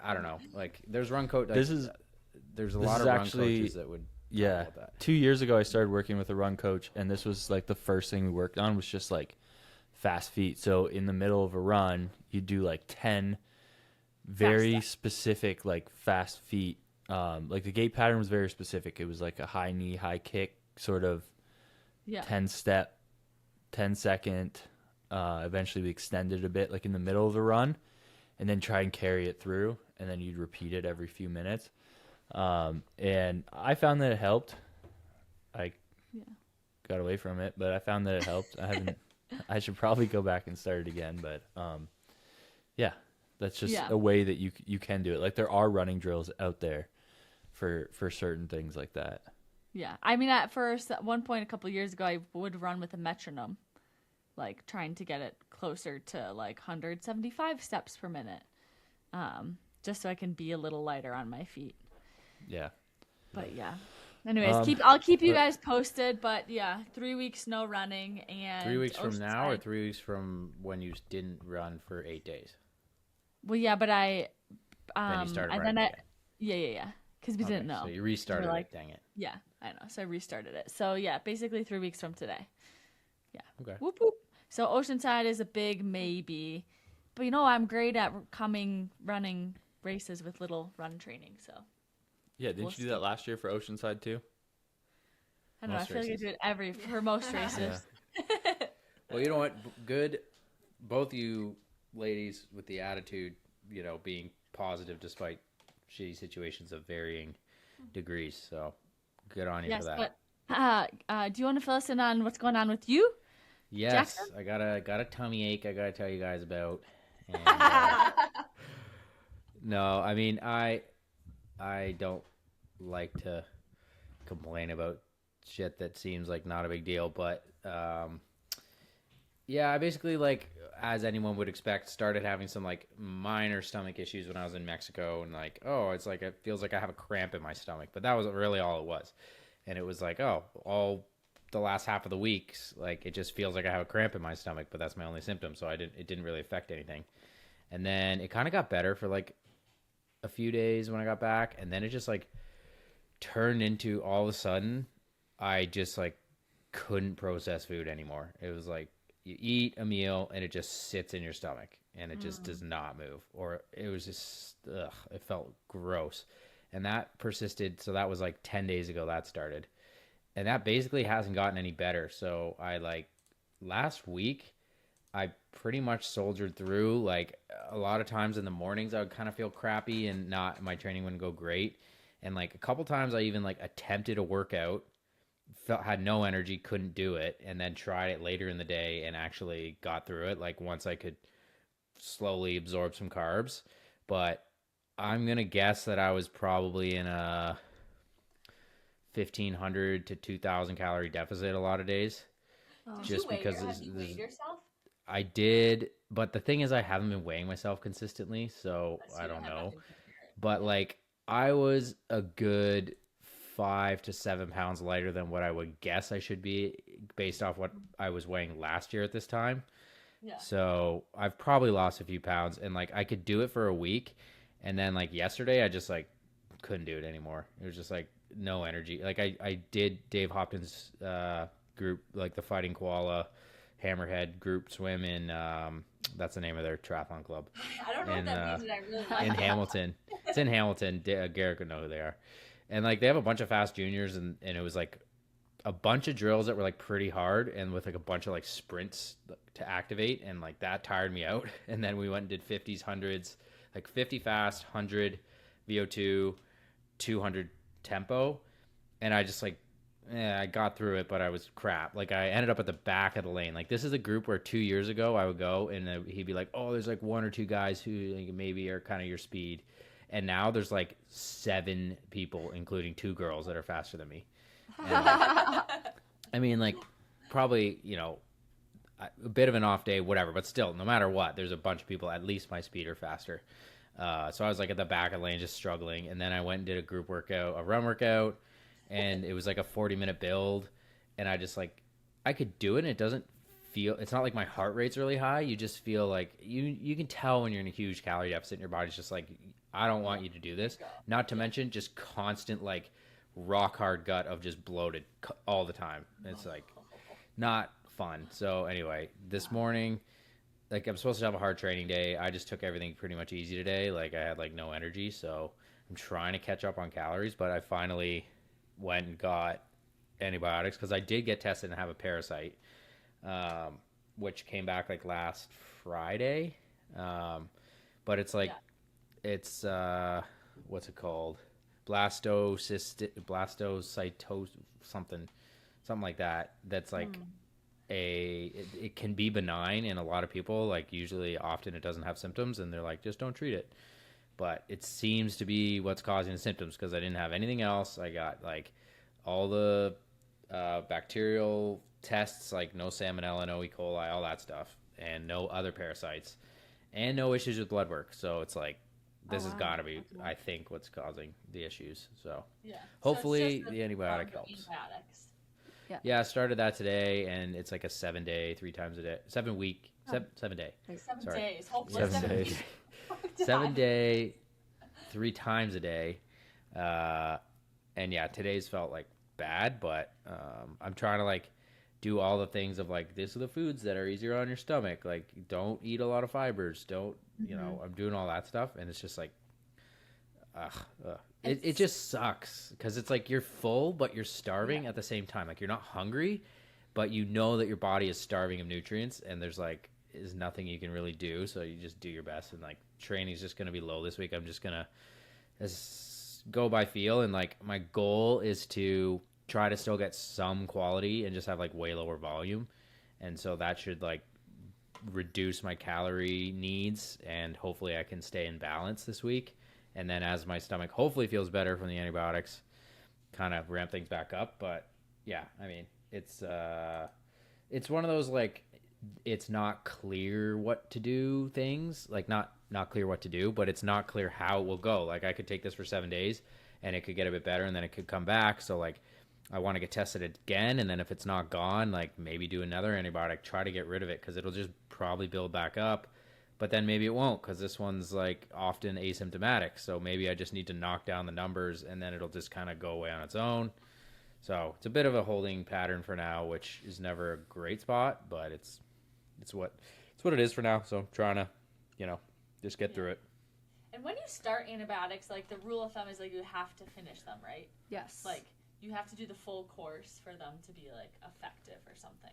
I don't know. Like there's run coach. Like, This is there's a this lot is of run actually- coaches that would Yeah. help with that. 2 years ago, I started working with a run coach, and this was like the first thing we worked on was just like fast feet. So in the middle of a run, you do like 10 very specific like fast feet. Like the gait pattern was very specific. It was like a high knee, high kick, sort of 10 step, 10 second. Eventually we extended a bit like in the middle of the run, and then try and carry it through, and then you'd repeat it every few minutes. And I found that it helped. I got away from it, but I found that it helped. I should probably go back and start it again, but yeah, that's just a way that you can do it. Like there are running drills out there for certain things like that. Yeah. I mean, at first, at one point a couple years ago, I would run with a metronome, like trying to get it closer to like 175 steps per minute, just so I can be a little lighter on my feet. Yeah. But yeah. Anyways, I'll keep you guys posted. But yeah, 3 weeks no running, and 3 weeks from now, or Oceanside. 3 weeks from when you didn't run for 8 days. Well, yeah, but I Then you started and running then again. yeah, because we didn't know. So you restarted like- it. Dang it. Yeah, I know. So I restarted it. So yeah, basically 3 weeks from today. Yeah. Okay. Whoop whoop. So Oceanside is a big maybe, but I'm great at running races with little run training. So Yeah, didn't you do that last year for Oceanside too? I don't know. I Most feel races. like I do it for most races. Well, you know what? Good. Both you ladies with the attitude, being positive despite shitty situations of varying degrees. So good on you Yes, for that. but do you want to fill us in on what's going on with you? Yes, Jackson? I got a tummy ache I got to tell you guys about. And, no, I mean I don't like to complain about shit that seems like not a big deal, but yeah, I basically, like, as anyone would expect, started having some like minor stomach issues when I was in Mexico, and like, it's like it feels like I have a cramp in my stomach, but that was really all it was. And it was like, all the last half of the weeks, like, it just feels like I have a cramp in my stomach, but that's my only symptom, so it didn't really affect anything. And then it kind of got better for like a few days when I got back, and then it just like turned into, all of a sudden I just like couldn't process food anymore. It was like you eat a meal and it just sits in your stomach and it just does not move, or it was just it felt gross. And that persisted, so that was like 10 days ago that started, and that basically hasn't gotten any better. So I like last week I pretty much soldiered through. Like a lot of times in the mornings I would kind of feel crappy and my training wouldn't go great, and like a couple times I even like attempted a workout, had no energy, couldn't do it, and then tried it later in the day and actually got through it, like once I could slowly absorb some carbs. But I'm gonna guess that I was probably in a 1,500 to 2,000 calorie deficit a lot of days. Just because have you weighed yourself? I did, but the thing is I haven't been weighing myself consistently, so I don't know. But like I was a good 5 to 7 pounds lighter than what I would guess I should be based off what I was weighing last year at this time. Yeah. So I've probably lost a few pounds, and like I could do it for a week, and then like yesterday I just like couldn't do it anymore. It was just like no energy. Like I did Dave Hopkins group, like the Fighting Koala Hammerhead group swim in that's the name of their triathlon club I don't know what that means, and I really like in that. Hamilton. It's in Hamilton. Garrick would know who they are. And like they have a bunch of fast juniors, and it was like a bunch of drills that were like pretty hard, and with like a bunch of like sprints to activate, and like that tired me out. And then we went and did 50s, 100s, like 50 fast, 100 VO2, 200 tempo, and I just like I got through it, but I was crap. Like I ended up at the back of the lane. Like this is a group where 2 years ago I would go and he'd be like, oh, there's like 1 or 2 guys who like, maybe are kind of your speed, and now there's like 7 people, including 2 girls, that are faster than me. And, like, I mean, like probably, you know, a bit of an off day, whatever, but still, no matter what, there's a bunch of people at least my speed or faster. So I was like at the back of the lane just struggling, and then I went and did a group workout, a run workout, and it was like a 40-minute build, and I just like I could do it, and it doesn't feel, it's not like my heart rate's really high. You just feel like you can tell when you're in a huge calorie deficit, and your body's just like, I don't want you to do this. Not to mention just constant like rock hard gut of just bloated all the time. It's like not fun. So anyway, this morning, like I'm supposed to have a hard training day. I just took everything pretty much easy today. Like I had like no energy, so I'm trying to catch up on calories, but I finally went and got antibiotics because I did get tested and have a parasite, which came back like last Friday. But it's like, it's, what's it called? Blastocytosis, something like that. That's like it can be benign in a lot of people. Like usually often it doesn't have symptoms, and they're like, just don't treat it. But it seems to be what's causing the symptoms because I didn't have anything else. I got like all the bacterial tests, like no salmonella, no E. coli, all that stuff, and no other parasites, and no issues with blood work. So it's like, this has got to be, I think, what's causing the issues. So Yeah. hopefully So it's just the antibiotic helps. antibiotics. Yeah, I started that today, and it's like a 7-day, 3 times a day, 7 week, 7 day. 7 Sorry. days. Hopefully 7 7 days. days. 7 day, 3 times a day. And yeah, today's felt like bad, but I'm trying to like do all the things of like, these are the foods that are easier on your stomach. Like, don't eat a lot of fibers. Don't, you know, I'm doing all that stuff. And it's just like, it just sucks because it's like you're full, but you're starving at the same time. Like you're not hungry, but you know that your body is starving of nutrients, and there's like, is nothing you can really do. So you just do your best, and like training's just going to be low this week. I'm just going to go by feel. And like my goal is to try to still get some quality and just have like way lower volume. And so that should like reduce my calorie needs, and hopefully I can stay in balance this week. And then as my stomach hopefully feels better from the antibiotics, kind of ramp things back up. But yeah, I mean, it's one of those, like, it's not clear what to do things, like not clear what to do, but it's not clear how it will go. Like I could take this for 7 days and it could get a bit better, and then it could come back. So like I want to get tested again. And then if it's not gone, like maybe do another antibiotic, try to get rid of it, because it'll just probably build back up. But then maybe it won't, because this one's like often asymptomatic. So maybe I just need to knock down the numbers, and then it'll just kind of go away on its own. So it's a bit of a holding pattern for now, which is never a great spot, but it's what it is for now. So I'm trying to, just get through it. And when you start antibiotics, like the rule of thumb is like you have to finish them, right? Yes. Like you have to do the full course for them to be like effective or something.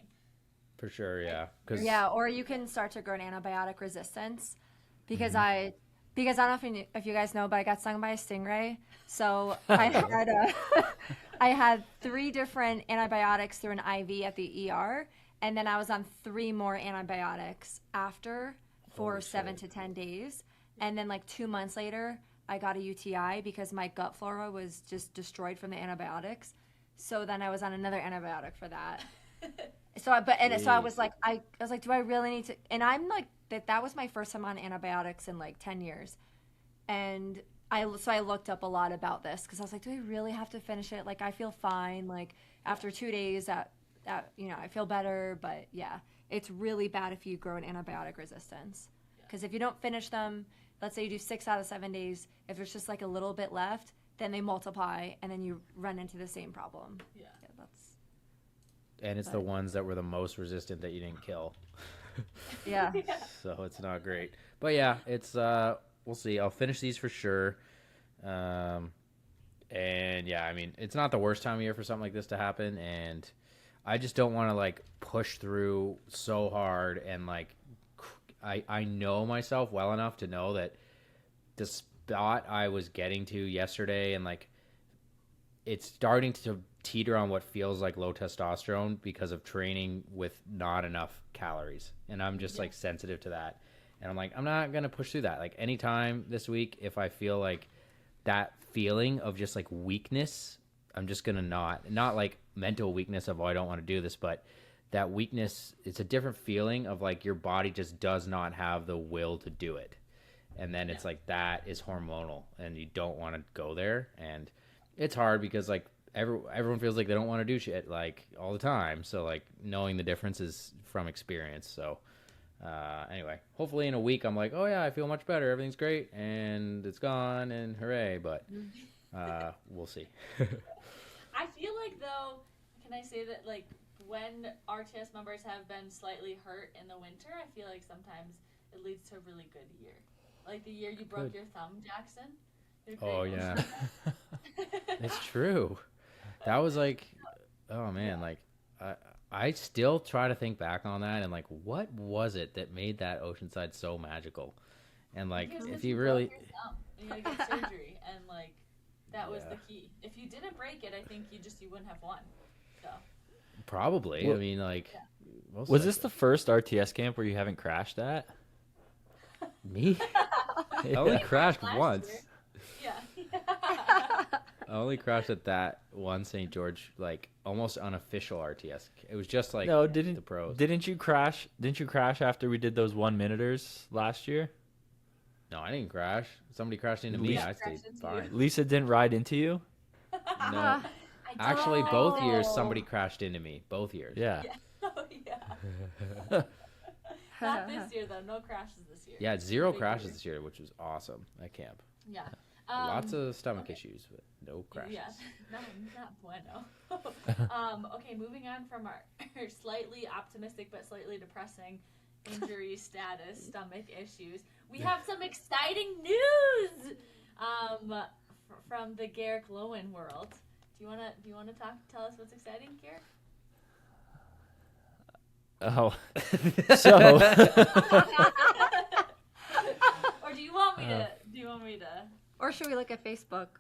For sure, yeah. Yeah, or you can start to grow an antibiotic resistance, because I don't know if you guys know, but I got stung by a stingray. So I had 3 different antibiotics through an IV at the ER, and then I was on 3 more antibiotics after for 7 to 10 days. And then like 2 months later, I got a UTI because my gut flora was just destroyed from the antibiotics. So then I was on another antibiotic for that. So I was like, do I really need to? And I'm like, that was my first time on antibiotics in like 10 years. And I looked up a lot about this because I was like, do I really have to finish it? Like, I feel fine. Like, after 2 days, I feel better. But yeah, it's really bad if you grow an antibiotic resistance. Because if you don't finish them, let's say you do 6 out of 7 days, if there's just like a little bit left, then they multiply and then you run into the same problem. Yeah. And it's the ones that were the most resistant that you didn't kill. Yeah. So it's not great. But yeah, it's we'll see. I'll finish these for sure. And yeah, I mean, it's not the worst time of year for something like this to happen, and I just don't want to like push through so hard, and like I know myself well enough to know that the spot I was getting to yesterday, and like it's starting to teeter on what feels like low testosterone because of training with not enough calories, and I'm just like sensitive to that, and I'm like, I'm not gonna push through that. Like anytime this week, if I feel like that feeling of just like weakness, I'm just gonna not like mental weakness of, oh, I don't want to do this, but that weakness, it's a different feeling of like your body just does not have the will to do it, and then it's like that is hormonal and you don't want to go there, and it's hard because like everyone feels like they don't want to do shit like all the time, so like knowing the difference is from experience. So anyway, hopefully in a week I'm like, oh yeah, I feel much better, everything's great, and it's gone, and hooray. But we'll see. I feel like, though, can I say that, like, when RTS members have been slightly hurt in the winter, I feel like sometimes it leads to a really good year. Like the year you broke your thumb, Jackson. Oh yeah. It's true. That was like, oh man, like I still try to think back on that and like, what was it that made that Oceanside so magical? And like, Because if you really, broke your thumb, you had to get surgery, and like that was the key. If you didn't break it, I think you wouldn't have won. So probably. Well, I mean, like, was this the first RTS camp where you haven't crashed at? Me? I only crashed last once. year. Yeah. I only crashed at that one St. George, like almost unofficial RTS. It was just like No, the pros. Didn't you crash? Didn't you crash after we did those 1 minuters last year? No, I didn't crash. Somebody crashed into me. I stayed fine. Lisa didn't ride into you? No, actually, both years somebody crashed into me. Both years. Yeah. Oh yeah. Not this year though. No crashes this year. Yeah, 0 Big crashes year. this year, which was awesome at camp. Yeah. Lots of stomach issues, but no crashes. Yeah, not bueno. Okay, moving on from our slightly optimistic but slightly depressing injury status, stomach issues. We have some exciting news from the Garrick Lowen world. Do you wanna tell us what's exciting, Garrick? Oh. So. Or do you want me to? Or should we look at Facebook?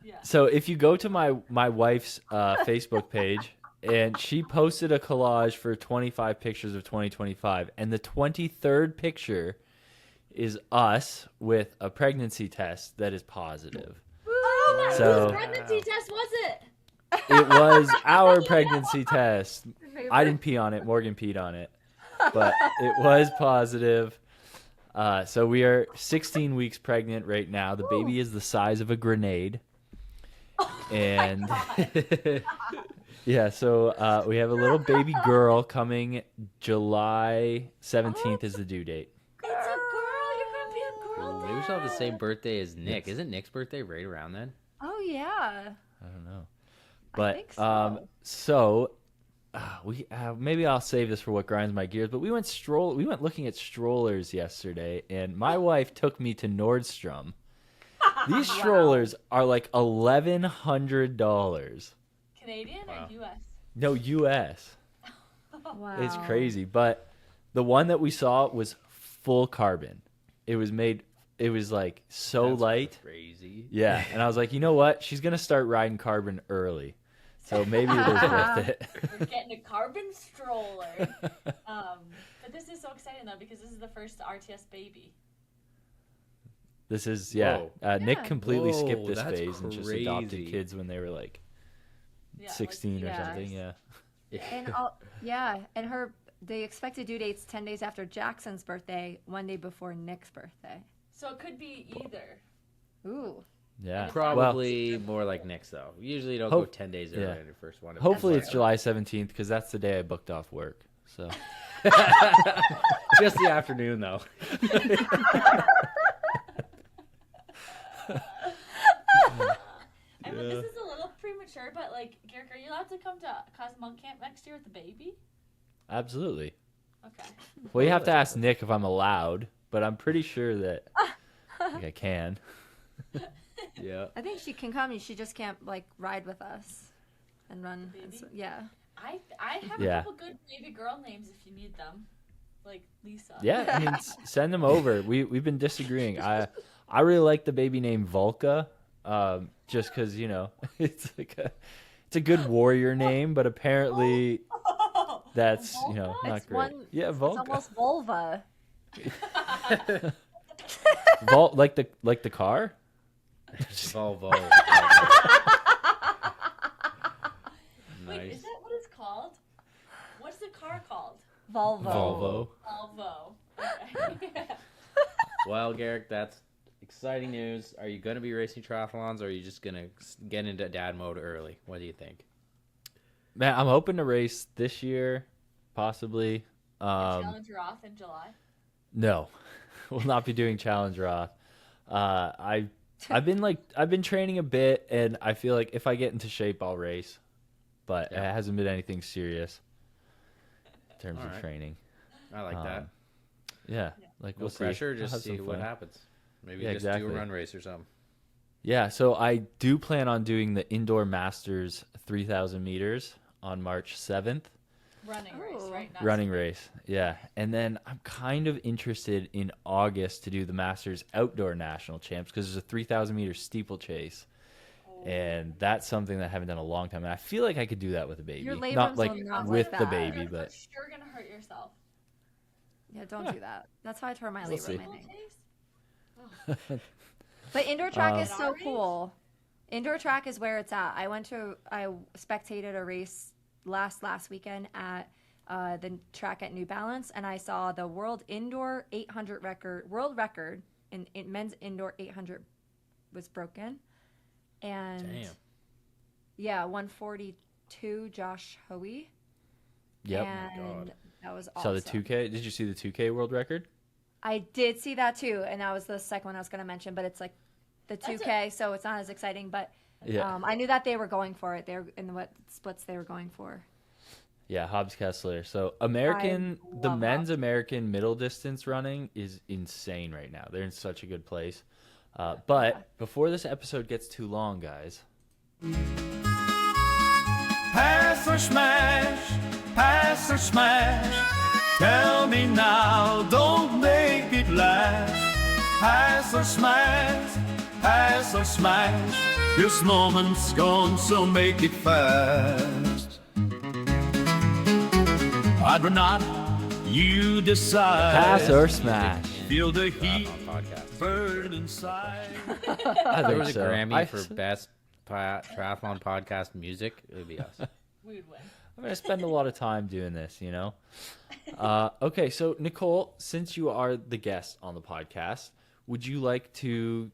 Yeah. So if you go to my wife's Facebook page, and she posted a collage for 25 pictures of 2025, and the 23rd picture is us with a pregnancy test that is positive. Oh, So- whose pregnancy test was it? It was our pregnancy test. I didn't pee on it. Morgan peed on it, but it was positive. So we are 16 weeks pregnant right now. The baby is the size of a grenade. And yeah, so we have a little baby girl coming. July 17th is the due date. It's a girl. You're gonna be a girl. Maybe we should have the same birthday as Nick. Isn't Nick's birthday right around then? Oh yeah. I don't know. But think so. we maybe I'll save this for what grinds my gears. But we went looking at strollers yesterday, and my wife took me to Nordstrom. These strollers are like $1,100. Canadian or U.S.? No, U.S. Wow. It's crazy. But the one that we saw was full carbon. It was like so That's light. Crazy. Yeah, and I was like, you know what? She's gonna start riding carbon early, so maybe it is worth it. We're getting a carbon stroller. But this is so exciting though because this is the first RTS baby. This is Whoa. Nick completely Whoa, skipped this that's phase and just adopted crazy. kids when they were like Yeah, 16 or yeah. something. Yeah. And the expected due date's 10 days after Jackson's birthday, 1 day before Nick's birthday. So it could be either. Ooh. Yeah. Well, Probably more like Nick's though. Usually you don't go Hope- 10 days early yeah. on your first one. hopefully it's That's July 17th because that's the day I booked off work. So Just the afternoon though. I mean, this is a little premature, but like, Garrick, are you allowed to come to Cosmonk Camp next year with the baby? absolutely. Okay. Well, you have to ask Nick if I'm allowed, but I'm pretty sure that I can. Yeah. I think she can come. She just can't like ride with us and run. And Baby? so, yeah. I have Yeah. a couple good baby girl names if you need them, like Lisa. Yeah, I mean, send them over. We've been disagreeing. I really like the baby name Volka, just because it's it's a good warrior name, but apparently that's not It's great. one. Yeah, It's Volka. almost vulva. Like the car. Volvo. Wait, Nice. is that what it's called? What's the car called? Volvo. Volvo. Volvo. Okay. Well, Garrick, that's exciting news. Are you going to be racing triathlons, or are you just going to get into dad mode early? What do you think? Man, I'm hoping to race this year, possibly. Challenge Roth in July. No, we'll not be doing Challenge Roth. I've been training a bit, and I feel like if I get into shape, I'll race. But Yeah. it hasn't been anything serious in terms All of right. training. I like that. Yeah, like No we'll pressure, see. I'll just have see some what fun. happens. Maybe Yeah, just do exactly. a run race or something. Yeah, so I do plan on doing the Indoor Masters 3,000 meters on March 7th. Running race, Ooh. right? Not Running sprint. race, yeah. And then I'm kind of interested in August to do the Masters Outdoor National Champs because there's a 3,000 meter steeplechase. And that's something that I haven't done in a long time. And I feel like I could do that with a baby. Your labrums Not like will not with like the that. baby, You're but for sure gonna hurt yourself. Yeah, don't do that. That's how I tore my We'll labrum. see. I think. But indoor track is so Alright. cool. Indoor track is where it's at. I spectated a race last weekend at the track at New Balance, and I saw the world record in men's indoor 800 was broken, and Damn. yeah, 142 Josh Hoey. yep. And that was Saw awesome. the 2K. Did you see the 2K world record? I did see that too, and that was the second one I was going to mention. But it's like the 2K, so it's not as exciting. But Yeah. I knew that they were going for it. They're in what splits they were going for. Yeah, Hobbs Kessler. So I the love men's Hobbs. American middle distance running is insane right now. They're in such a good place. But before this episode gets too long, guys, Pass or smash, pass or smash. Tell me now, don't make it last. Pass or smash, pass or smash. This moment's gone, so make it fast. I'd not, you decide. pass or smash. Feel the heat Triathlon podcast. burn inside. I There think was a so. Grammy for best triathlon podcast music. It would be us. We would win. I'm gonna spend a lot of time doing this, Okay, so Nicole, since you are the guest on the podcast, would you like to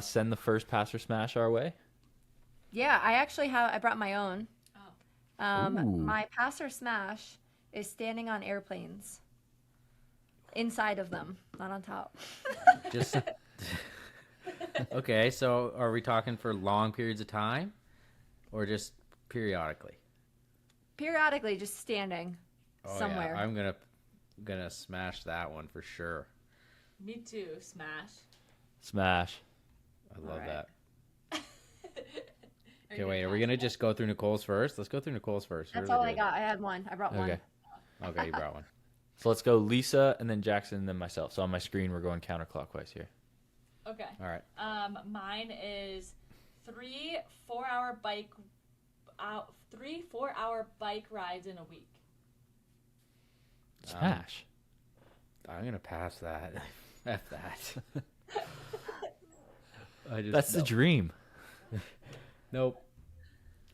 send the first pass or smash our way? Yeah, I brought my own. Oh. Ooh. My pass or smash is standing on airplanes. Inside of them, not on top. Just okay. So, are we talking for long periods of time, or just periodically? Periodically, just standing Oh, somewhere. Yeah. I'm gonna smash that one for sure. Me too. Smash. Smash. I love Alright. that. Okay, wait. Are we gonna just go through Nicole's first? Let's go through Nicole's first. That's Yours are all I good. got. I had one. I brought one. Okay. Okay, you brought one. So let's go Lisa and then Jackson and then myself. So on my screen we're going counterclockwise here. Okay. All right. Mine is 3 4-hour bike, 3 4-hour bike rides in a week. Smash. I'm gonna pass that. F that. I just That's the dream. Nope.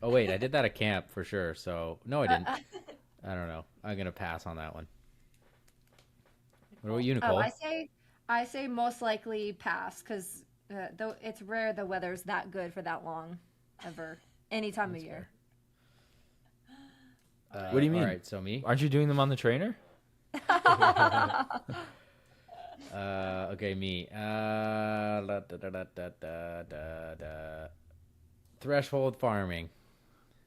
Oh wait, I did that at camp for sure. So no, I didn't. I don't know. I'm gonna pass on that one. What about you, Nicole? I say most likely pass because Though it's rare the weather's that good for that long, ever, any time of year. What do you mean? All right, so me. Aren't you doing them on the trainer? Okay, me. Threshold farming.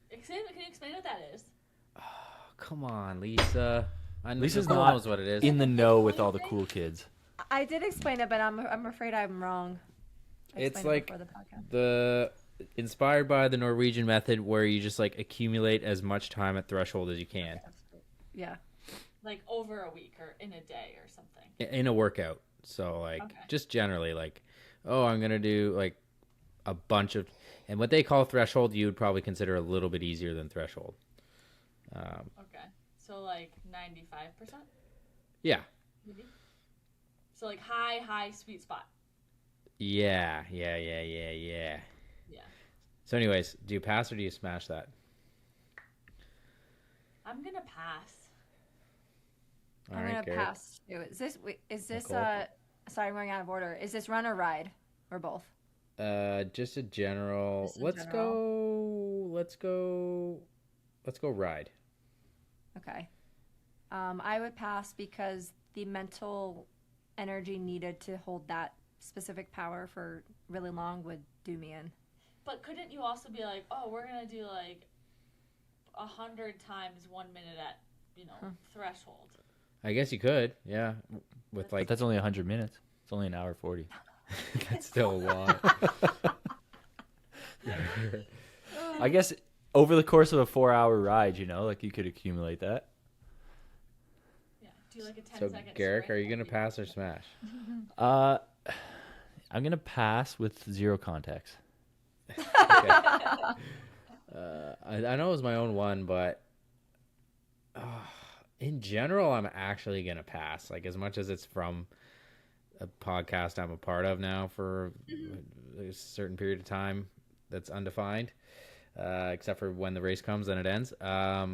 Can you explain what that is? Come on, Lisa. Lisa's Nicole not knows what it is. in the know with all the cool kids. I did explain it, but I'm afraid I'm wrong. I It's explained it like before the podcast. the inspired by the Norwegian method, where you just like accumulate as much time at threshold as you can Yeah. Like over a week or in a day or something. in a workout. So like Okay. just generally like, oh, I'm gonna do like a bunch of, and what they call threshold, you would probably consider a little bit easier than threshold. Okay. So like 95%? Yeah. Maybe? So like high sweet spot. Yeah. Yeah. So anyways, do you pass or do you smash that? I'm gonna pass. All I'm right, gonna Garrick. pass too. Is this Nicole? sorry, I'm going out of order. Is this run or ride or both? Just a general. Just a Let's general. go ride. Okay. I would pass because the mental energy needed to hold that specific power for really long would do me in. But couldn't you also be like, oh, we're gonna do like 100 times 1 minute at, threshold? I guess you could, yeah. With But like that's only 100 minutes. It's only an hour 40. that's still a lot. I guess over the course of a 4-hour ride, like you could accumulate that. Yeah. Do like a 10 So second Garrick, sprint are you gonna and pass or smash? I'm gonna pass with zero context. Okay. I know it was my own one, but in general, I'm actually gonna pass. Like as much as it's from a podcast I'm a part of now for a certain period of time that's undefined, except for when the race comes and it ends. I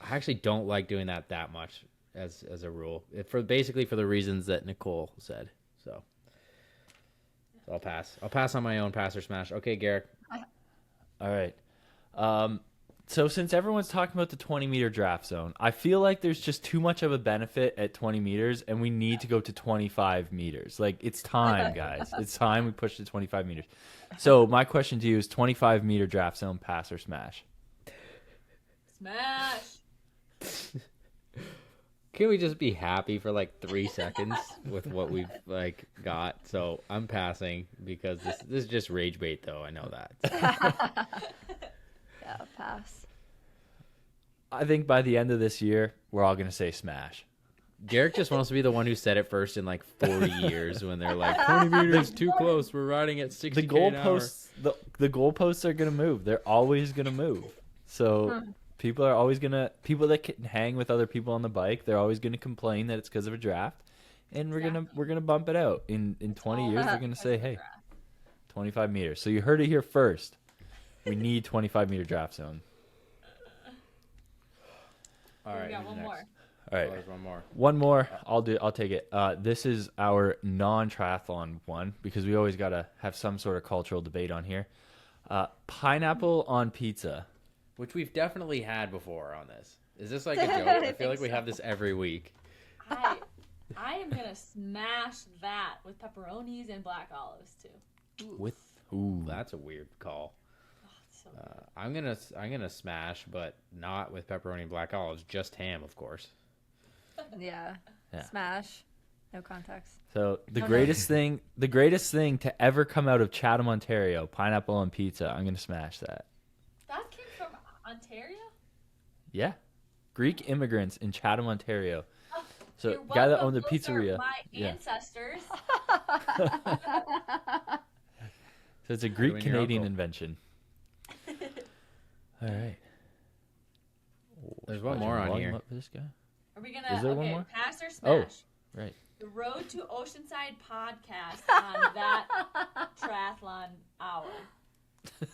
actually don't like doing that much as a rule, basically for the reasons that Nicole said. So I'll pass. I'll pass on my own pass or smash. Okay, Garrick. All right. So since everyone's talking about the 20-meter draft zone, I feel like there's just too much of a benefit at 20 meters, and we need to go to 25 meters. Like, it's time, guys. It's time we push to 25 meters. So my question to you is 25-meter draft zone, pass or smash? smash. Can we just be happy for like 3 seconds with what we've like got? So I'm passing because this is just rage bait, though. I know that. Yeah, pass. I think by the end of this year, we're all going to say smash. Garrick just wants to be the one who said it first in like 40 years when they're like 20 meters too close. We're riding at 60 The goalposts, the goalposts are going to move. They're always going to move. So people that can hang with other people on the bike, they're always going to complain that it's because of a draft. And we're gonna bump it out. In 20 years, we're going to say, hey, 25 meters. So you heard it here first. We need 25-meter draft zone. All right, We got who's one next? more. All right. Oh, there's one more. One more. I'll take it. This is our non-triathlon one because we always got to have some sort of cultural debate on here. Pineapple on pizza. Which we've definitely had before on this. Is this like a joke? I feel like we have this every week. I am gonna smash that with pepperonis and black olives too. Ooh. That's a weird call. So I'm gonna smash, but not with pepperoni and black olives. Just ham, of course. Yeah. Yeah. Smash. No context. So the greatest thing to ever come out of Chatham, Ontario, pineapple on pizza. I'm gonna smash that. that came from Ontario. Yeah, Greek immigrants in Chatham, Ontario. So You're guy that welcome. owned the Those are pizzeria. my Yeah. ancestors. So it's a Greek and your Canadian uncle. invention. All right. There's one Watching more on volume here. up for this guy. Are we gonna Is there one more? pass or Oh. smash? Right. The Road to Oceanside podcast on that triathlon hour.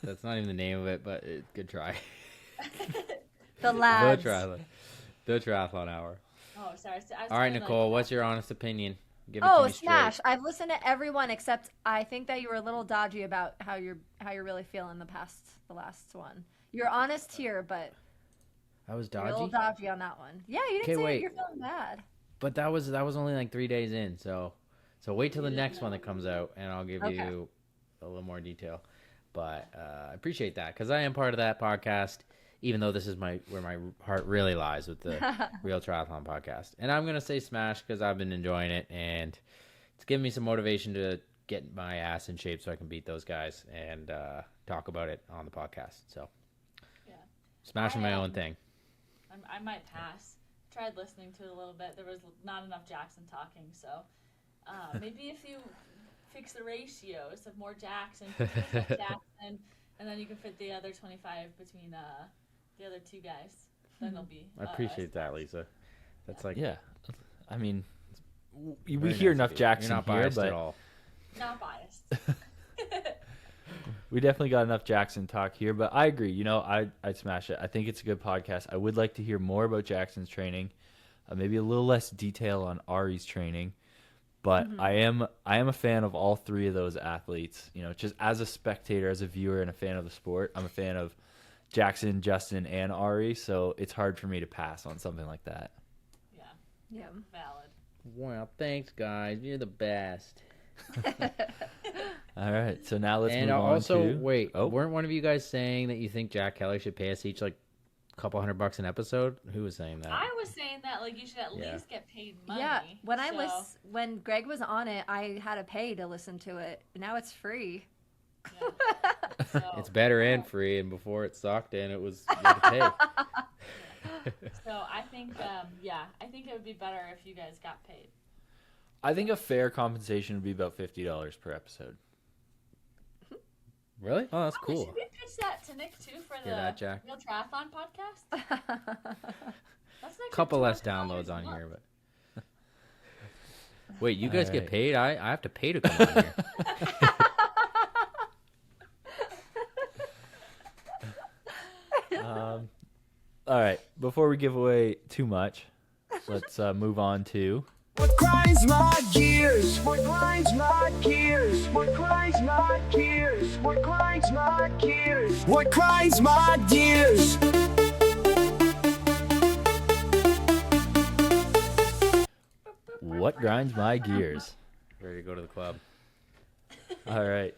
That's not even the name of it, but good try. The lads. The triathlon hour. Oh, sorry. I was All right, trying to, Nicole, what's your honest opinion? Give it to Oh, me straight. Smash! I've listened to everyone except I think that you were a little dodgy about how you're really feeling the last one. You're honest here, but I was you're a little dodgy, dodgy on that one. Yeah, you Okay, didn't say wait. you're feeling bad. but that was only like 3 days in. So wait till the next one that comes out, and I'll give Okay. you a little more detail. But I appreciate that because I am part of that podcast. Even though this is where my heart really lies with the Real Triathlon podcast, and I'm gonna say Smash because I've been enjoying it, and it's giving me some motivation to get my ass in shape so I can beat those guys and talk about it on the podcast. So, Yeah. smashing my own thing. I might pass. Tried listening to it a little bit. There was not enough Jackson talking, so maybe if you fix the ratios of more Jackson, 50% Jackson, and then you can fit the other 25 between the other two guys, then it'll be. I appreciate that, Lisa. That's like Yeah, I mean, we very hear nice enough of you. Jackson You're not here, biased but at all. Not biased. we definitely got enough Jackson talk here. But I agree. You know, I'd smash it. I think it's a good podcast. I would like to hear more about Jackson's training, maybe a little less detail on Ari's training. But I am a fan of all three of those athletes. You know, just as a spectator, as a viewer, and a fan of the sport, I'm a fan of Jackson, Justin, and Ari. So it's hard for me to pass on something like that. Yeah, Yeah. valid. Wow, thanks guys. You're the best. All right, so now let's And move also, on to wait, Oh, weren't one of you guys saying that you think Jack Kelly should pay us each like a couple $100 an episode? Who was saying that? I was saying that like you should at Yeah. least get paid money. Yeah, when so, when Greg was on it, I had to pay to listen to it. Now it's free. yeah. So, It's better and free, and before it sucked and it was you had to pay. so I think I think it would be better if you guys got paid. I think a fair compensation would be about $50 per episode. Really? Oh, that's Oh, cool. Should we pitch that to Nick too for the Hear that, Jack? Real Triathlon podcast? That's an extra Couple less $200 downloads a on month. here, but wait, you guys get Alright. paid? I have to pay to come on here. All right, before we give away too much, let's move on to What grinds my gears? What grinds my gears? What grinds my gears? What grinds my gears? What grinds my gears? What Grinds My Gears. Ready to go to the club? All right.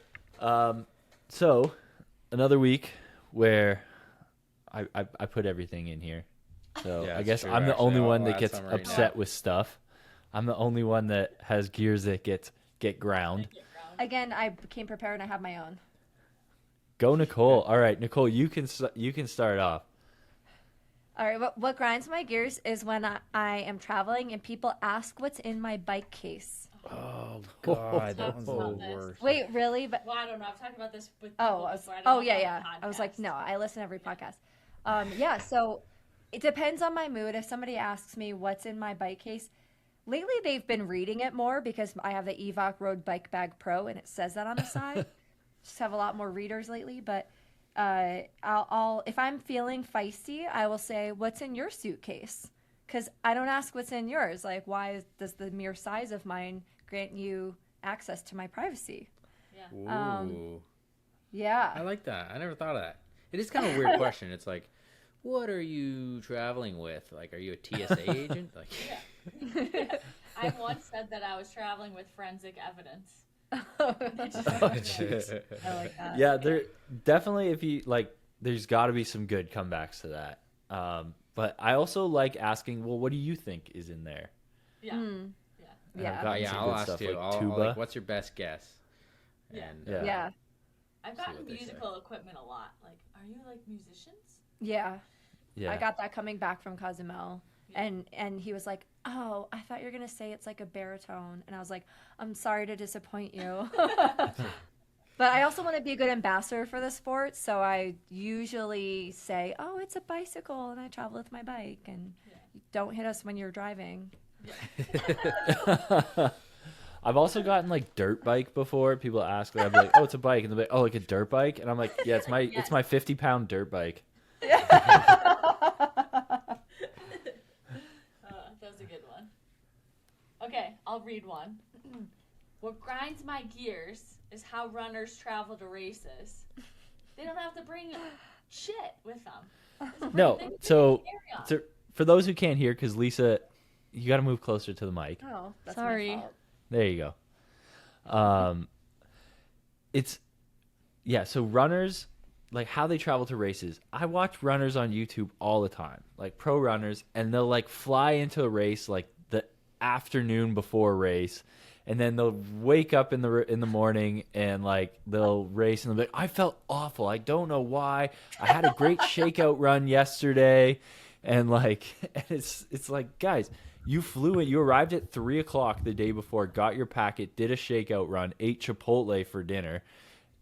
So, another week where I put everything in here. So Yeah, I that's guess true, I'm the actually. only I'll one that add gets some right upset now. with stuff. I'm the only one that has gears that get ground. Get ground. Again, I came prepared and I have my own. Go Nicole. All right, Nicole, you can start off. All right, what grinds my gears is when I am traveling and people ask what's in my bike case. Oh God, that one's the Talked about this. worst. Wait, really? But Well, I don't know. I've talked about this with oh, people I was, before. I don't know oh yeah, if yeah. on the I was like, podcast. no, I listen to every podcast. Yeah, so it depends on my mood. If somebody asks me what's in my bike case, lately they've been reading it more because I have the Evoc Road Bike Bag Pro and it says that on the side. Just have a lot more readers lately, but I'll if I'm feeling feisty, I will say, "What's in your suitcase?" Because I don't ask what's in yours. Like, why does the mere size of mine grant you access to my privacy? Ooh, I Yeah, like that. I never thought of that. It is kind of a weird question. It's like, what are you traveling with? Like, are you a TSA agent? Like, I once said that I was traveling with forensic evidence. I like that. Yeah, there definitely if you like there's got to be some good comebacks to that. But I also like asking, well, what do you think is in there? Yeah. And I've Yeah. gotten yeah, some I'll good ask stuff, you. like I'll tuba. like, what's your best guess? Yeah. And, Yeah. Yeah, I've See gotten what they say. musical equipment a lot. Like, are you like musicians? yeah. Yeah. I got that coming back from Cozumel. And he was like, "Oh, I thought you were gonna say it's like a baritone," and I was like, "I'm sorry to disappoint you." But I also want to be a good ambassador for the sport, so I usually say, "Oh, it's a bicycle, and I travel with my bike, and don't hit us when you're driving." I've also gotten like dirt bike before. People ask, like, I'll be like, "Oh, it's a bike," and they're like, "Oh, like a dirt bike," and I'm like, "Yeah, it's my 50-pound dirt bike." That was a good one. Okay, I'll read one. one. What grinds my gears is how runners travel to races. They don't have to bring shit with them. No, They so carry on. for those who can't hear, because Lisa, you got to move closer to the mic. Oh, that's Sorry. my fault. There you go. So runners, like how they travel to races. I watch runners on YouTube all the time, like pro runners, and they'll like fly into a race like the afternoon before a race, and then they'll wake up in the morning and like they'll race and they'll be like, I felt awful. I don't know why. I had a great shakeout run yesterday, and like and it's like, guys, you arrived at 3:00 the day before, got your packet, did a shakeout run, ate Chipotle for dinner,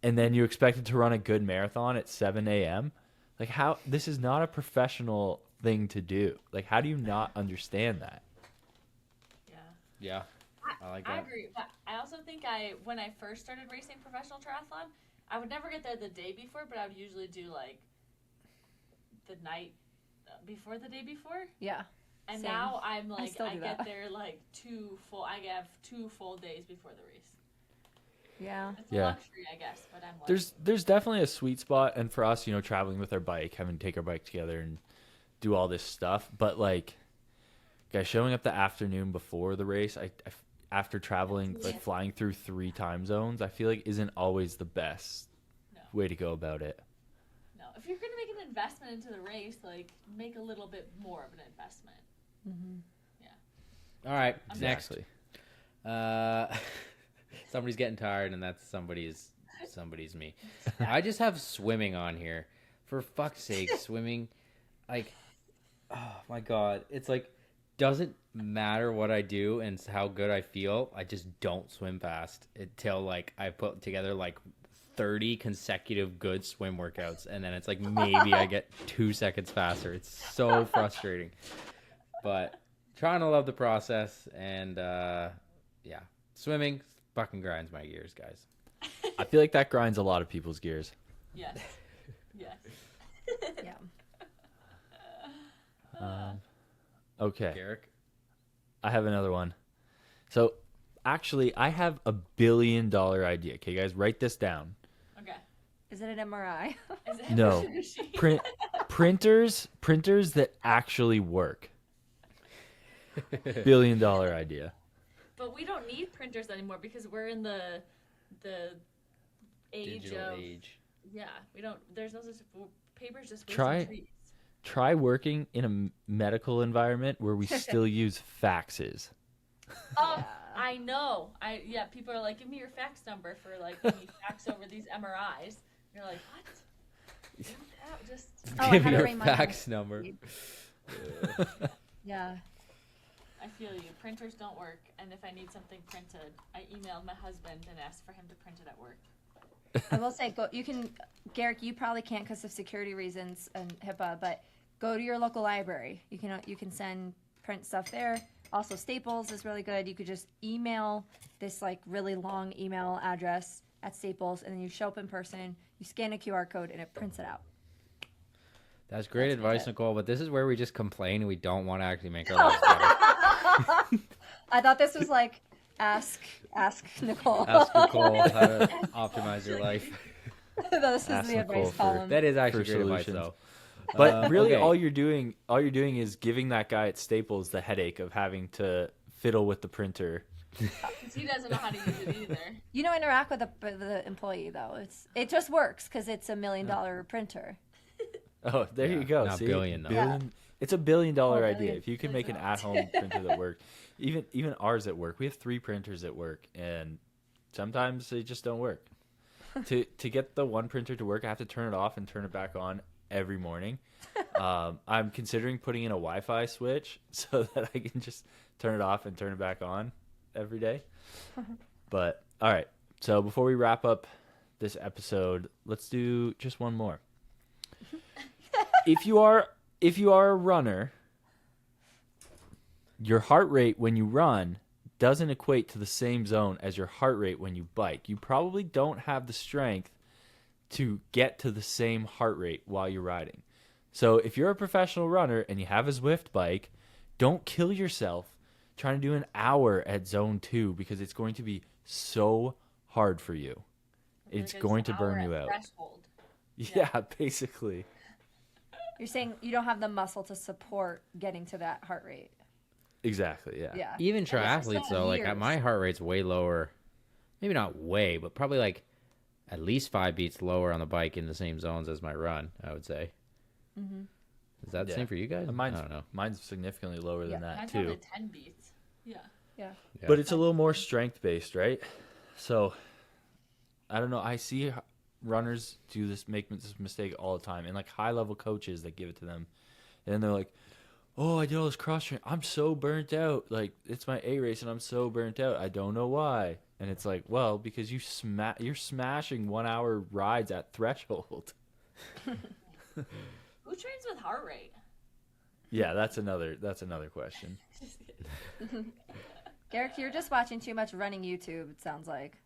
and then you expected to run a good marathon at 7 a.m. Like, how? This is not a professional thing to do. Like, how do you not understand that? Yeah. Yeah. I like I that. agree, but I also think when I first started racing professional triathlon, I would never get there the day before, but I would usually do like the night before the day before. Yeah. And Same. now I'm like, still I do get that. there like I have 2 full days before the race. Yeah. It's a Yeah. luxury, I guess, but I'm like, There's definitely a sweet spot, and for us, traveling with our bike, having to take our bike together and do all this stuff. But like, guys, showing up the afternoon before the race, after traveling, like flying through 3 time zones, I feel like isn't always the best No. way to go about it. no. If you're gonna make an investment into the race, like make a little bit more of an investment. All right, next. Exactly. Somebody's getting tired, and that's somebody's me. I just have swimming on here. For fuck's sake, swimming. Like, oh my god, it's like doesn't matter what I do and how good I feel. I just don't swim fast until like I put together like 30 consecutive good swim workouts, and then it's like maybe I get 2 seconds faster. It's so frustrating, but trying to love the process, and yeah, swimming fucking grinds my gears, guys. I feel like that grinds a lot of people's gears. Yes. Yes. Yeah. Okay. Garrick, I have another one. So, actually, I have a $1 billion idea. Okay, guys, write this down. Okay. Is it an MRI? Is it No. a machine? Printers that actually work. $1 billion idea. But we don't need printers anymore because we're in the age digital of age. yeah. We don't. There's no such paper's just wasting Try- trees. Try working in a medical environment where we still use faxes. Oh, I know. People are like, give me your fax number for like when you fax over these MRIs. And you're like, what? Just Oh, I Give had me to your ring my fax number. Yeah. I feel you. Printers don't work, and if I need something printed, I emailed my husband and asked for him to print it at work. I will say, Garrick, you probably can't because of security reasons and HIPAA, but go to your local library. You can send print stuff there. Also, Staples is really good. You could just email this like really long email address at Staples, and then you show up in person. You scan a QR code, and it prints it out. That's great That's advice, it. Nicole, but this is where we just complain and we don't want to actually make our lives better. I thought this was like ask Nicole. Ask Nicole how to optimize your life. This is Ask the Nicole advice for- column. That is actually For great advice, solutions. though. But really, okay. all you're doing is giving that guy at Staples the headache of having to fiddle with the printer. Because he doesn't know how to use it either. You don't interact with the employee though. It just works because it's $1 million printer. Oh, there Yeah, you go. not See? billion, though. It's $1 billion idea. billion. If you can make an at-home printer that works, even ours at work, we have 3 printers at work, and sometimes they just don't work. To get the one printer to work, I have to turn it off and turn it back on every morning. I'm considering putting in a Wi-Fi switch so that I can just turn it off and turn it back on every day. But all right, so before we wrap up this episode, let's do just one more. If you are a runner, your heart rate when you run doesn't equate to the same zone as your heart rate when you bike. You probably don't have the strength to get to the same heart rate while you're riding. So if you're a professional runner and you have a Zwift bike, don't kill yourself trying to do an hour at zone 2 because it's going to be so hard for you. It's going to burn you out. Threshold. Yeah, basically. You're saying you don't have the muscle to support getting to that heart rate. Exactly, yeah. Yeah. Even triathletes though, like years. my heart rate's way lower. Maybe not way, but probably like at least 5 beats lower on the bike in the same zones as my run, I would say. Is that the same for you guys? I don't know. Mine's significantly lower than that Mine's too. probably 10 beats. Yeah. Yeah. But it's a little more strength based, right? So I don't know. I see runners make this mistake all the time, and like high level coaches that give it to them, and then they're like, "Oh, I did all this cross training. I'm so burnt out. Like it's my A race, and I'm so burnt out. I don't know why." And it's like, well, because you're smashing 1 hour rides at threshold. Who trains with heart rate? Yeah, that's another question. Garrick, you're just watching too much running YouTube, it sounds like.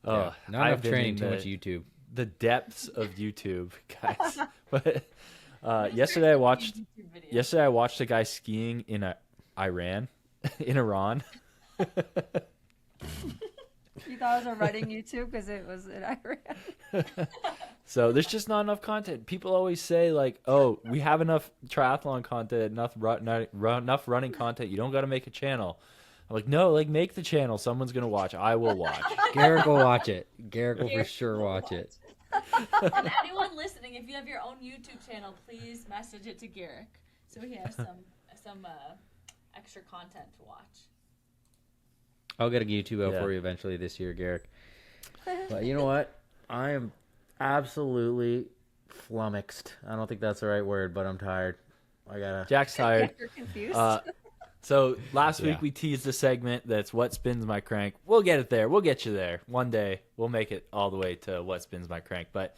Oh, not enough training, too much YouTube. The depths of YouTube, guys. But yesterday I watched a guy skiing in Iran. In Iran. You thought it was a running YouTube because it was in Iran. So there's just not enough content. People always say like, "Oh, we have enough triathlon content, enough running content. You don't got to make a channel." I'm like, "No, like make the channel. Someone's gonna watch. I will watch." Garrick will watch it. Garrick will for sure watch it. And anyone listening, if you have your own YouTube channel, please message it to Garrick so he has some extra content to watch. I'll get a YouTube out for you eventually this year, Garrick. But you know what? I am absolutely flummoxed. I don't think that's the right word, but I'm tired. Jack's tired. You're confused. So last week we teased a segment that's what spins my crank. We'll get it there. We'll get you there. One day we'll make it all the way to what spins my crank. But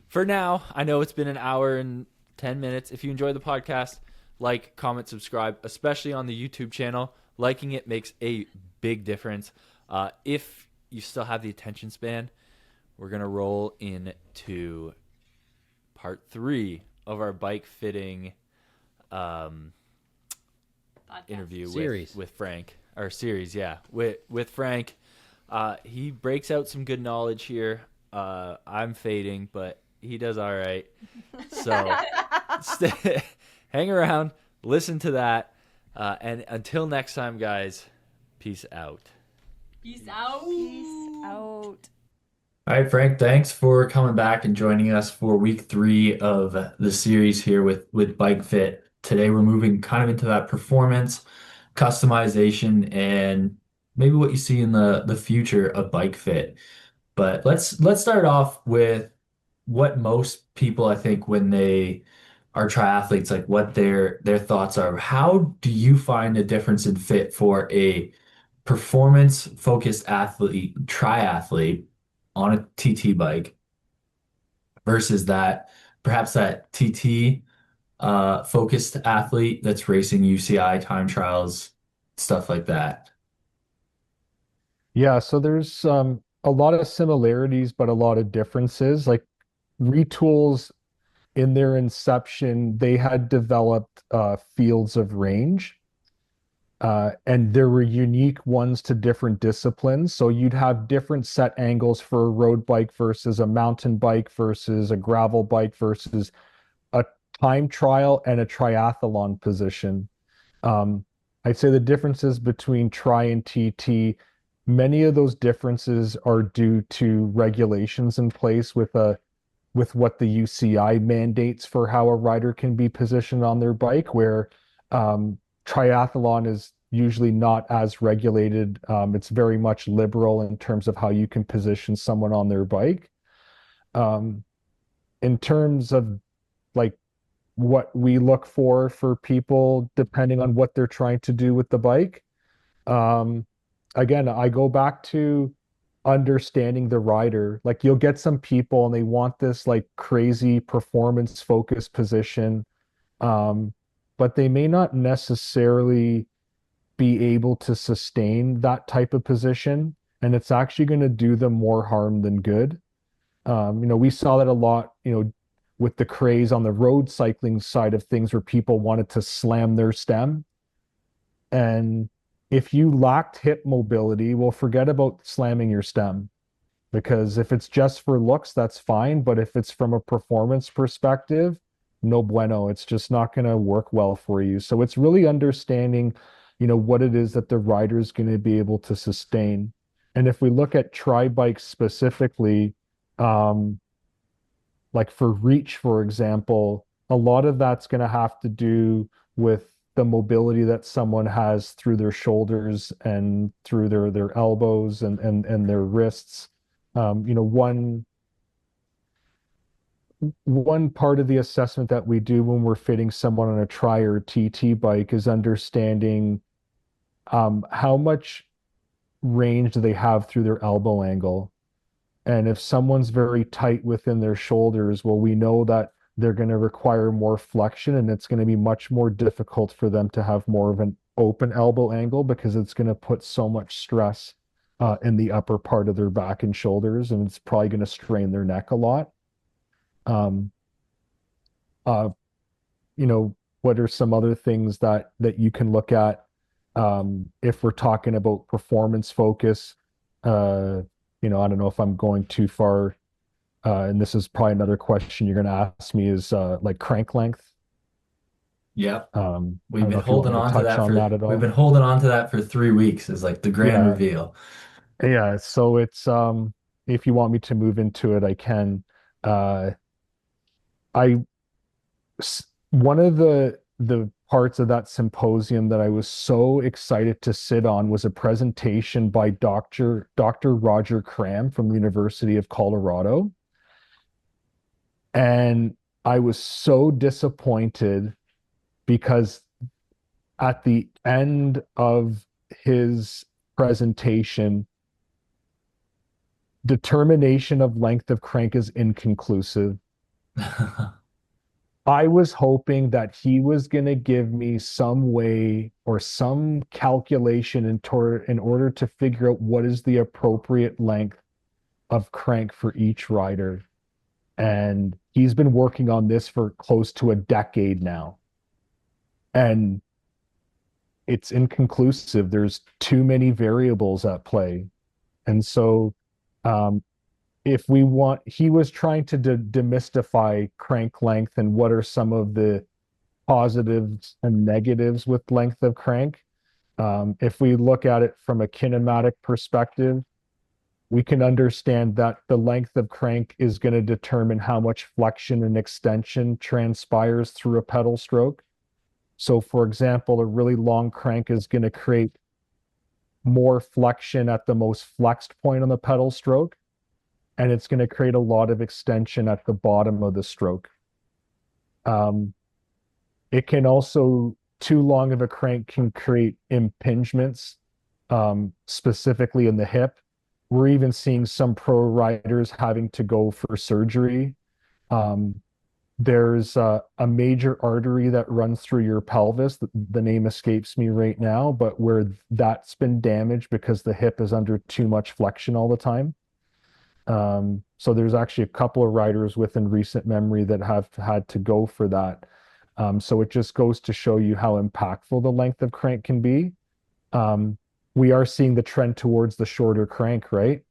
for now, I know it's been an hour and 10 minutes. If you enjoy the podcast, like, comment, subscribe, especially on the YouTube channel. Liking it makes a big difference. If you still have the attention span, we're going to roll into part 3 of our bike fitting interview with Frank. Our series, with Frank. He breaks out some good knowledge here. I'm fading, but he does all right. So hang around, listen to that. And until next time, guys, peace out. Peace out. Peace out. All right, Frank, thanks for coming back and joining us for week 3 of the series here with Bike Fit. Today, we're moving kind of into that performance, customization, and maybe what you see in the future of Bike Fit. But let's start off with what most people, I think, when they are triathletes, like what their thoughts are. How do you find a difference in fit for a performance-focused triathlete on a TT bike versus perhaps that TT focused athlete that's racing UCI time trials, stuff like that? Yeah, so there's a lot of similarities, but a lot of differences. Like retools in their inception, they had developed fields of range. And there were unique ones to different disciplines. So you'd have different set angles for a road bike versus a mountain bike versus a gravel bike versus a time trial and a triathlon position. I'd say the differences between tri and TT, many of those differences are due to regulations in place with what the UCI mandates for how a rider can be positioned on their bike, where triathlon is usually not as regulated. It's very much liberal in terms of how you can position someone on their bike. In terms of like what we look for people, depending on what they're trying to do with the bike. Again, I go back to understanding the rider. Like you'll get some people and they want this like crazy performance focused position. But they may not necessarily be able to sustain that type of position, and it's actually going to do them more harm than good. We saw that a lot, with the craze on the road cycling side of things where people wanted to slam their stem. And if you lacked hip mobility, well, forget about slamming your stem. Because if it's just for looks, that's fine. But if it's from a performance perspective, no bueno. It's just not going to work well for you. So it's really understanding, what it is that the rider is going to be able to sustain. And if we look at tri bikes specifically, um, like for reach, for example, a lot of that's going to have to do with the mobility that someone has through their shoulders and through their elbows and their wrists. One part of the assessment that we do when we're fitting someone on a tri or TT bike is understanding how much range do they have through their elbow angle. And if someone's very tight within their shoulders, well, we know that they're going to require more flexion, and it's going to be much more difficult for them to have more of an open elbow angle because it's going to put so much stress in the upper part of their back and shoulders, and it's probably going to strain their neck a lot. Um, uh, what are some other things that you can look at if we're talking about performance focus? I don't know if I'm going too far, and this is probably another question you're going to ask me is like crank length. Yep. I We've don't been know if you want holding me to on to touch that on for that at we've all. been holding on to that for 3 weeks is like the grand Yeah, reveal. yeah. So it's if you want me to move into it, I can. Uh, I one of the parts of that symposium that I was so excited to sit on was a presentation by Dr. Roger Cram from the University of Colorado. And I was so disappointed because at the end of his presentation, determination of length of crank is inconclusive. I was hoping that he was going to give me some way or some calculation in order to figure out what is the appropriate length of crank for each rider. And he's been working on this for close to a decade now. And it's inconclusive. There's too many variables at play. And so um, he was trying to demystify crank length and what are some of the positives and negatives with length of crank. If we look at it from a kinematic perspective, we can understand that the length of crank is going to determine how much flexion and extension transpires through a pedal stroke. So, for example, a really long crank is going to create more flexion at the most flexed point on the pedal stroke, and it's going to create a lot of extension at the bottom of the stroke. It can also, too long of a crank can create impingements, specifically in the hip. We're even seeing some pro riders having to go for surgery. There's a major artery that runs through your pelvis. The name escapes me right now, but where that's been damaged because the hip is under too much flexion all the time. So there's actually a couple of riders within recent memory that have had to go for that. So it just goes to show you how impactful the length of crank can be. We are seeing the trend towards the shorter crank, right?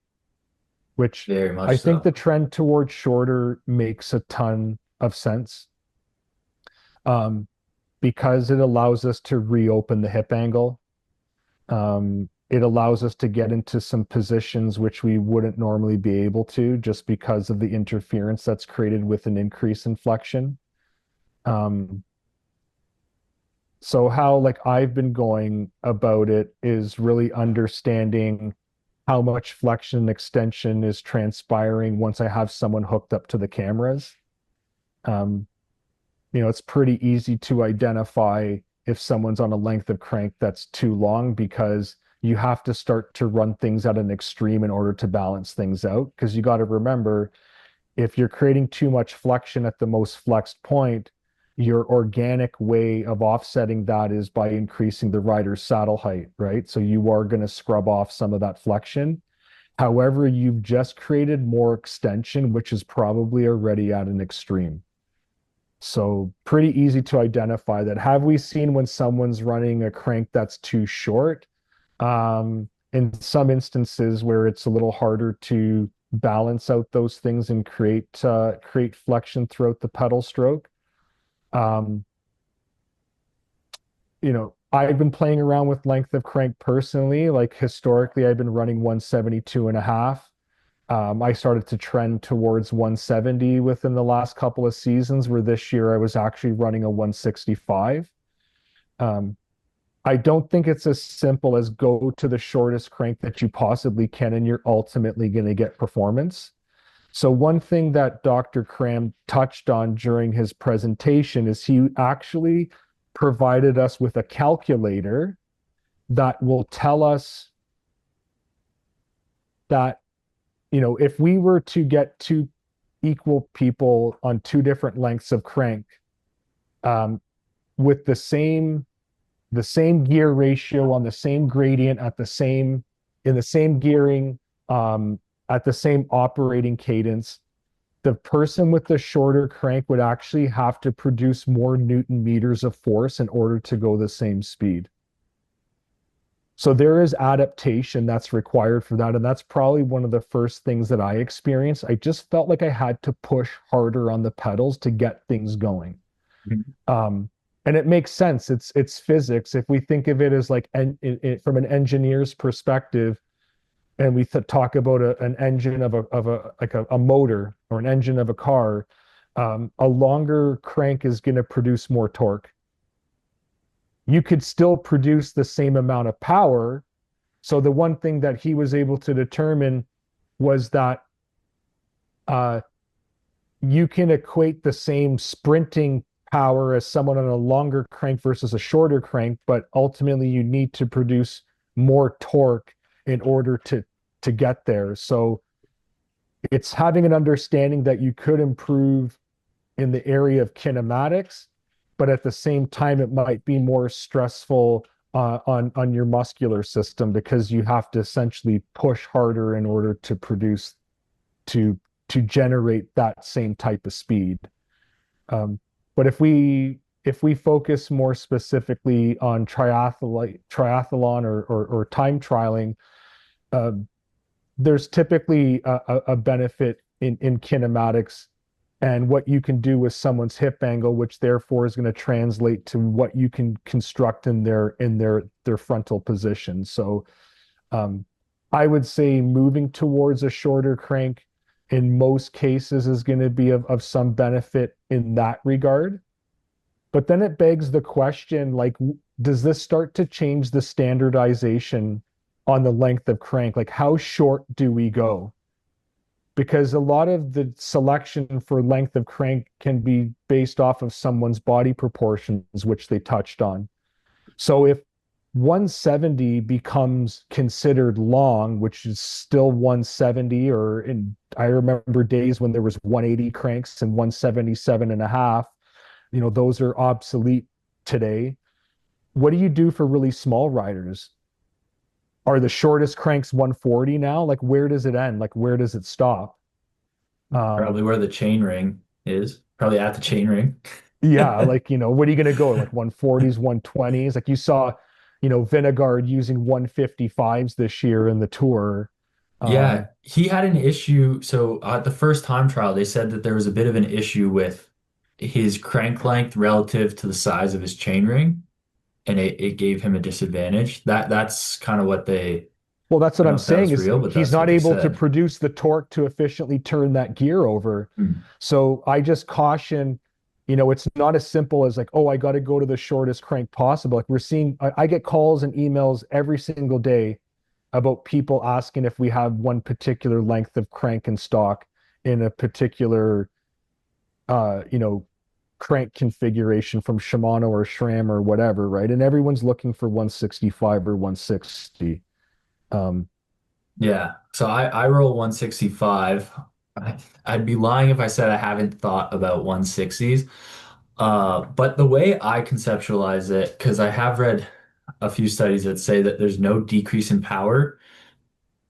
Which Very much I think so. the trend towards shorter makes a ton of sense, because it allows us to reopen the hip angle. It allows us to get into some positions which we wouldn't normally be able to just because of the interference that's created with an increase in flexion. So how like I've been going about it is really understanding how much flexion and extension is transpiring once I have someone hooked up to the cameras. Um, it's pretty easy to identify if someone's on a length of crank that's too long because you have to start to run things at an extreme in order to balance things out. Because you got to remember, if you're creating too much flexion at the most flexed point, your organic way of offsetting that is by increasing the rider's saddle height, right? So you are going to scrub off some of that flexion. However, you've just created more extension, which is probably already at an extreme. So pretty easy to identify that. Have we seen when someone's running a crank that's too short? In some instances where it's a little harder to balance out those things and create flexion throughout the pedal stroke. Um, I've been playing around with length of crank personally. Like historically, I've been running 172 and a half. I started to trend towards 170 within the last couple of seasons, where this year I was actually running a 165. Um, I don't think it's as simple as go to the shortest crank that you possibly can, and you're ultimately going to get performance. So one thing that Dr. Cram touched on during his presentation is he actually provided us with a calculator that will tell us that, if we were to get two equal people on two different lengths of crank, with the same gear ratio on the same gradient in the same gearing, at the same operating cadence, the person with the shorter crank would actually have to produce more Newton meters of force in order to go the same speed. So there is adaptation that's required for that. And that's probably one of the first things that I experienced. I just felt like I had to push harder on the pedals to get things going. And it makes sense. It's physics. If we think of it as like from an engineer's perspective, and we talk about an engine of a motor or an engine of a car, a longer crank is going to produce more torque. You could still produce the same amount of power. So the one thing that he was able to determine was that you can equate the same sprinting power as someone on a longer crank versus a shorter crank, but ultimately you need to produce more torque in order to get there. So it's having an understanding that you could improve in the area of kinematics, but at the same time, it might be more stressful on your muscular system, because you have to essentially push harder in order to produce to generate that same type of speed. But if we focus more specifically on triathlon or time trialing, there's typically a benefit in kinematics and what you can do with someone's hip angle, which therefore is going to translate to what you can construct in their frontal position. So I would say moving towards a shorter crank in most cases is going to be of some benefit in that regard. But then it begs the question, like, does this start to change the standardization on the length of crank? Like, how short do we go? Because a lot of the selection for length of crank can be based off of someone's body proportions, which they touched on. So if 170 becomes considered long, which is still 170, I remember days when there was 180 cranks and 177 and a half, those are obsolete today. What do you do for really small riders? Are the shortest cranks 140 now? Like, where does it end? Like, where does it stop? Probably where the chain ring is. Probably at the chain ring. Yeah, like, what are you going to go? Like 140s, 120s? Like you saw, Vingegaard using 155s this year in the Tour. Yeah, he had an issue. So at the first time trial, they said that there was a bit of an issue with his crank length relative to the size of his chain ring, and it gave him a disadvantage. That's kind of what they, Well, that's I what don't I'm know if that saying was is real, but he's that's what not they able to said. produce the torque to efficiently turn that gear over. Hmm. So I just caution, it's not as simple as like, oh, I got to go to the shortest crank possible. Like I get calls and emails every single day about people asking if we have one particular length of crank in stock in a particular, crank configuration from Shimano or SRAM or whatever, right? And everyone's looking for 165 or 160. Yeah, so I roll 165. I'd be lying if I said I haven't thought about 160s. But the way I conceptualize it, because I have read a few studies that say that there's no decrease in power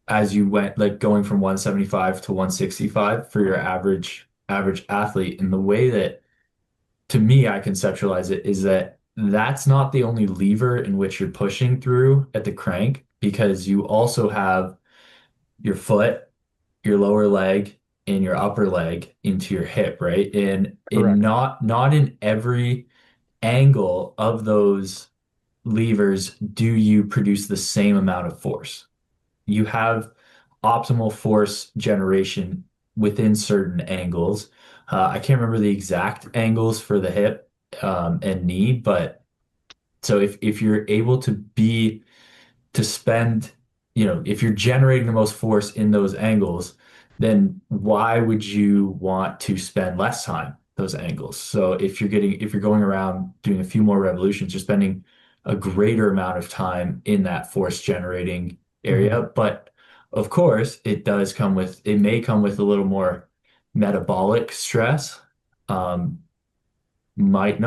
as you went like going from 175 to 165 for your average athlete. And the way that to me, I conceptualize it is that that's not the only lever in which you're pushing through at the crank, because you also have your foot, your lower leg, and your upper leg into your hip, right? And in Correct. not in every angle of those levers do you produce the same amount of force. You have optimal force generation within certain angles. I can't remember the exact angles for the hip and knee, but so if you're able to spend, if you're generating the most force in those angles, then why would you want to spend less time those angles? So if you're going around doing a few more revolutions, you're spending a greater amount of time in that force generating Hmm. area. But of course, it may come with a little more metabolic stress. Um, might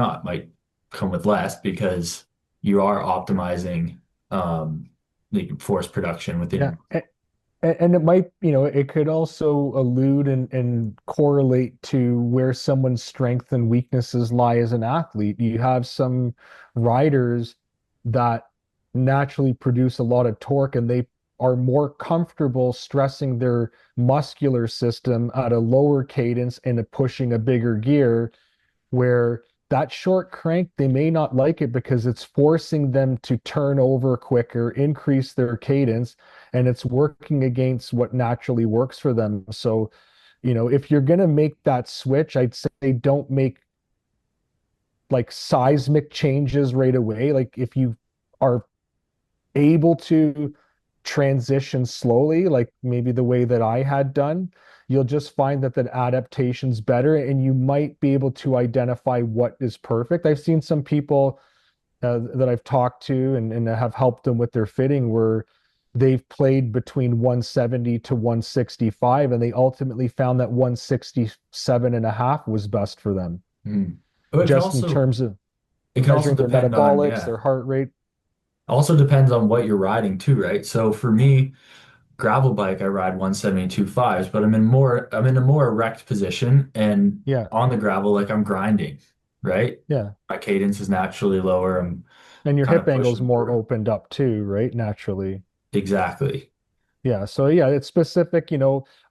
come with less because you are optimizing the force production within Yeah. your. And it might, it could also allude and correlate to where someone's strengths and weaknesses lie as an athlete. You have some riders that naturally produce a lot of torque and they are more comfortable stressing their muscular system at a lower cadence and pushing a bigger gear, where that short crank, they may not like it because it's forcing them to turn over quicker, increase their cadence, and it's working against what naturally works for them. So, if you're going to make that switch, I'd say don't make like seismic changes right away. Like if you are able to transition slowly, like maybe the way that I had done, you'll just find that that adaptation's better and you might be able to identify what is perfect. I've seen some people that I've talked to and have helped them with their fitting where they've played between 170 to 165 and they ultimately found that 167 and a half was best for them, Mm. Oh, just in terms of it can also measuring their depend on, metabolics, yeah. their heart rate. Also depends on what you're riding too, right? So for me, gravel bike, I ride 172 fives, but I'm in a more erect position and Yeah, on the gravel, like I'm grinding, right? yeah. My cadence is naturally lower. I'm And your kind hip of angle's pushing more through. opened up too, right? Naturally. Exactly. Yeah. So yeah, it's specific.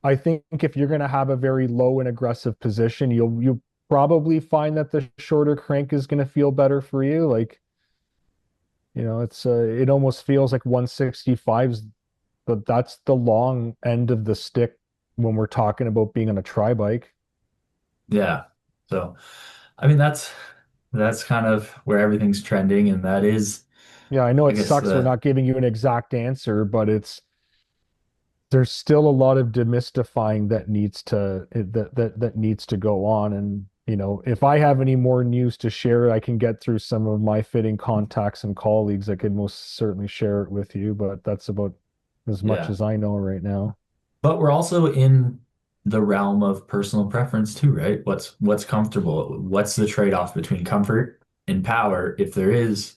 I think if you're going to have a very low and aggressive position, you'll probably find that the shorter crank is going to feel better for you. Like, it almost feels like 165's, but that's the long end of the stick when we're talking about being on a tri bike. Yeah. So, I mean, that's kind of where everything's trending, and that is, Yeah, I know I it guess, sucks we're not giving you an exact answer, but there's still a lot of demystifying that needs to go on. And if I have any more news to share, I can get through some of my fitting contacts and colleagues. I could most certainly share it with you, but that's about as much yeah. as I know right now. But we're also in the realm of personal preference too, right? What's comfortable? What's the trade-off between comfort and power, if there is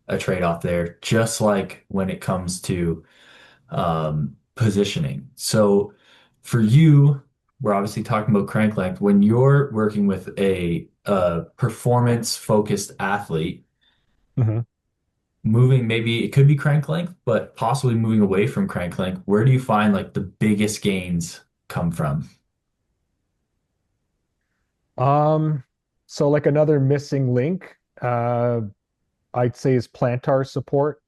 a trade-off there, just like when it comes to positioning. So for you, we're obviously talking about crank length. When you're working with a performance-focused athlete, Mhm. moving maybe it could be crank length, but possibly moving away from crank length, where do you find like the biggest gains come from? Um, so like another missing link, I'd say is plantar support.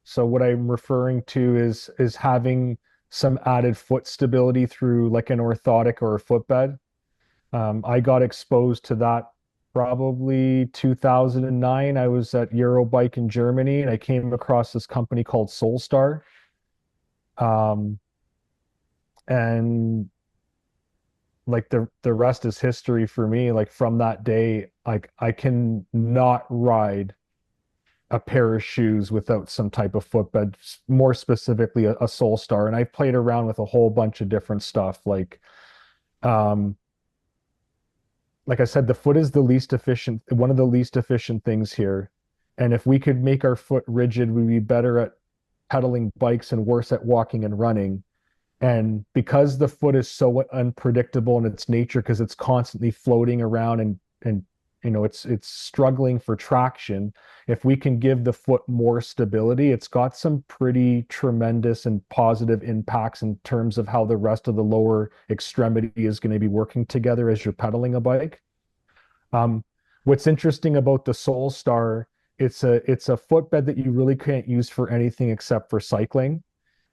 So what I'm referring to is having some added foot stability through like an orthotic or a footbed. I got exposed to that probably 2009. I was at Eurobike in Germany and I came across this company called Solstar. Um, and like the rest is history for me. Like from that day, like I can not ride a pair of shoes without some type of footbed, more specifically a Solstar. And I've played around with a whole bunch of different stuff. Um, like I said, the foot is the least efficient, one of the least efficient things here. And if we could make our foot rigid, we'd be better at pedaling bikes and worse at walking and running. And because the foot is so unpredictable in its nature, because it's constantly floating around and it's struggling for traction. If we can give the foot more stability, it's got some pretty tremendous and positive impacts in terms of how the rest of the lower extremity is going to be working together as you're pedaling a bike. What's interesting about the Solstar, it's a footbed that you really can't use for anything except for cycling.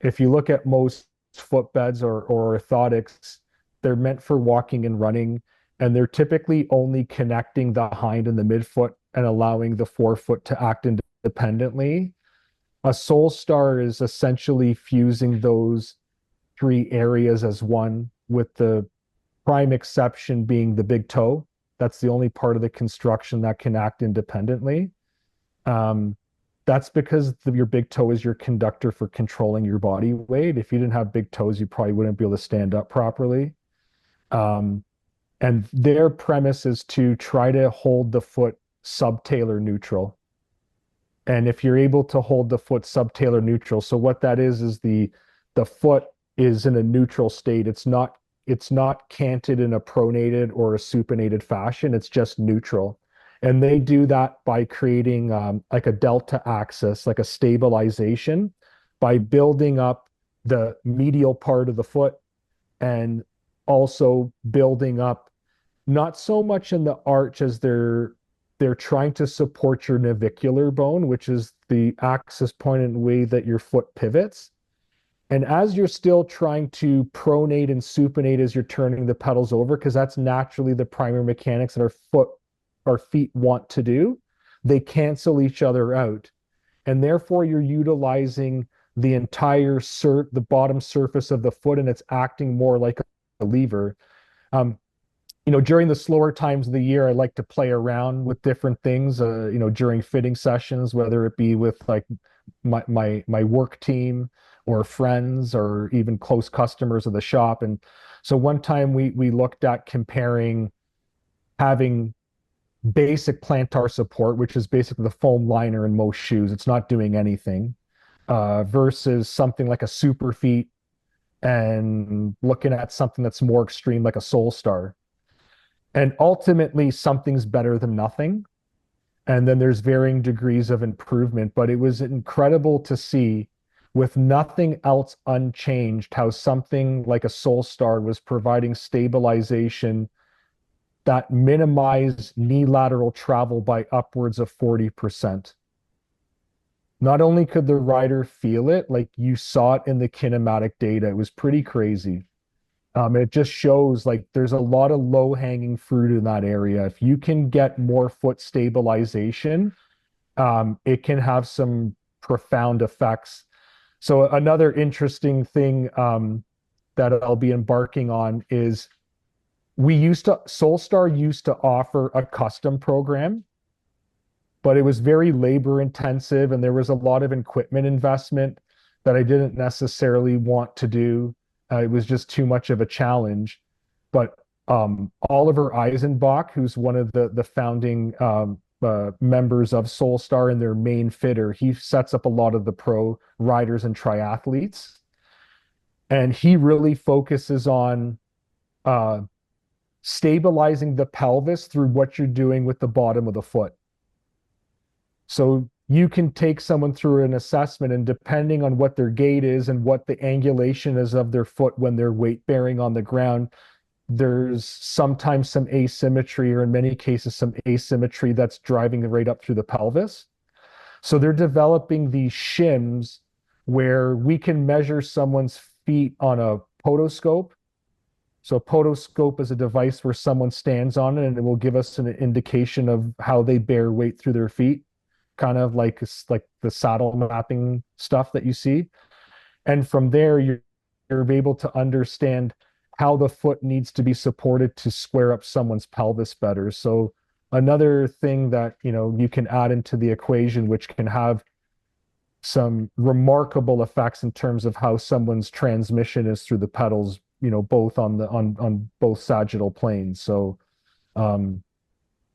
If you look at most footbeds or orthotics, they're meant for walking and running, and they're typically only connecting the hind and the midfoot and allowing the forefoot to act independently. A Solstar is essentially fusing those three areas as one, with the prime exception being the big toe. That's the only part of the construction that can act independently. That's because your big toe is your conductor for controlling your body weight. If you didn't have big toes, you probably wouldn't be able to stand up properly. And their premise is to try to hold the foot subtalar neutral. And if you're able to hold the foot subtalar neutral, so what that is the foot is in a neutral state. It's not canted in a pronated or a supinated fashion. It's just neutral. And they do that by creating like a delta axis, like a stabilization, by building up the medial part of the foot and also building up not so much in the arch as they're trying to support your navicular bone, which is the axis point and way that your foot pivots. And as you're still trying to pronate and supinate as you're turning the pedals over, because that's naturally the primary mechanics that our feet want to do, they cancel each other out. And therefore you're utilizing the entire the bottom surface of the foot, and it's acting more like a lever. During the slower times of the year, I like to play around with different things, during fitting sessions, whether it be with like my work team or friends or even close customers of the shop. And so one time we looked at comparing having basic plantar support, which is basically the foam liner in most shoes. It's not doing anything, versus something like a super feet, and looking at something that's more extreme like a Solstar. And ultimately something's better than nothing. And then there's varying degrees of improvement, but it was incredible to see, with nothing else unchanged, how something like a Solstar was providing stabilization that minimized knee lateral travel by upwards of 40%. Not only could the rider feel it, like you saw it in the kinematic data, it was pretty crazy. It just shows like there's a lot of low-hanging fruit in that area. If you can get more foot stabilization, it can have some profound effects. So another interesting thing that I'll be embarking on is Solstar used to offer a custom program, but it was very labor intensive and there was a lot of equipment investment that I didn't necessarily want to do. It was just too much of a challenge. But Oliver Eisenbach, who's one of the founding members of Solstar and their main fitter, he sets up a lot of the pro riders and triathletes. And he really focuses on stabilizing the pelvis through what you're doing with the bottom of the foot. So you can take someone through an assessment, and depending on what their gait is and what the angulation is of their foot when they're weight bearing on the ground, there's sometimes some asymmetry, or in many cases some asymmetry, that's driving right up through the pelvis. So they're developing these shims where we can measure someone's feet on a podoscope. So a podoscope is a device where someone stands on it and it will give us an indication of how they bear weight through their feet, kind of like the saddle mapping stuff that you see. And from there, you're able to understand how the foot needs to be supported to square up someone's pelvis better. So another thing that, you can add into the equation, which can have some remarkable effects in terms of how someone's transmission is through the pedals, both on both sagittal planes. So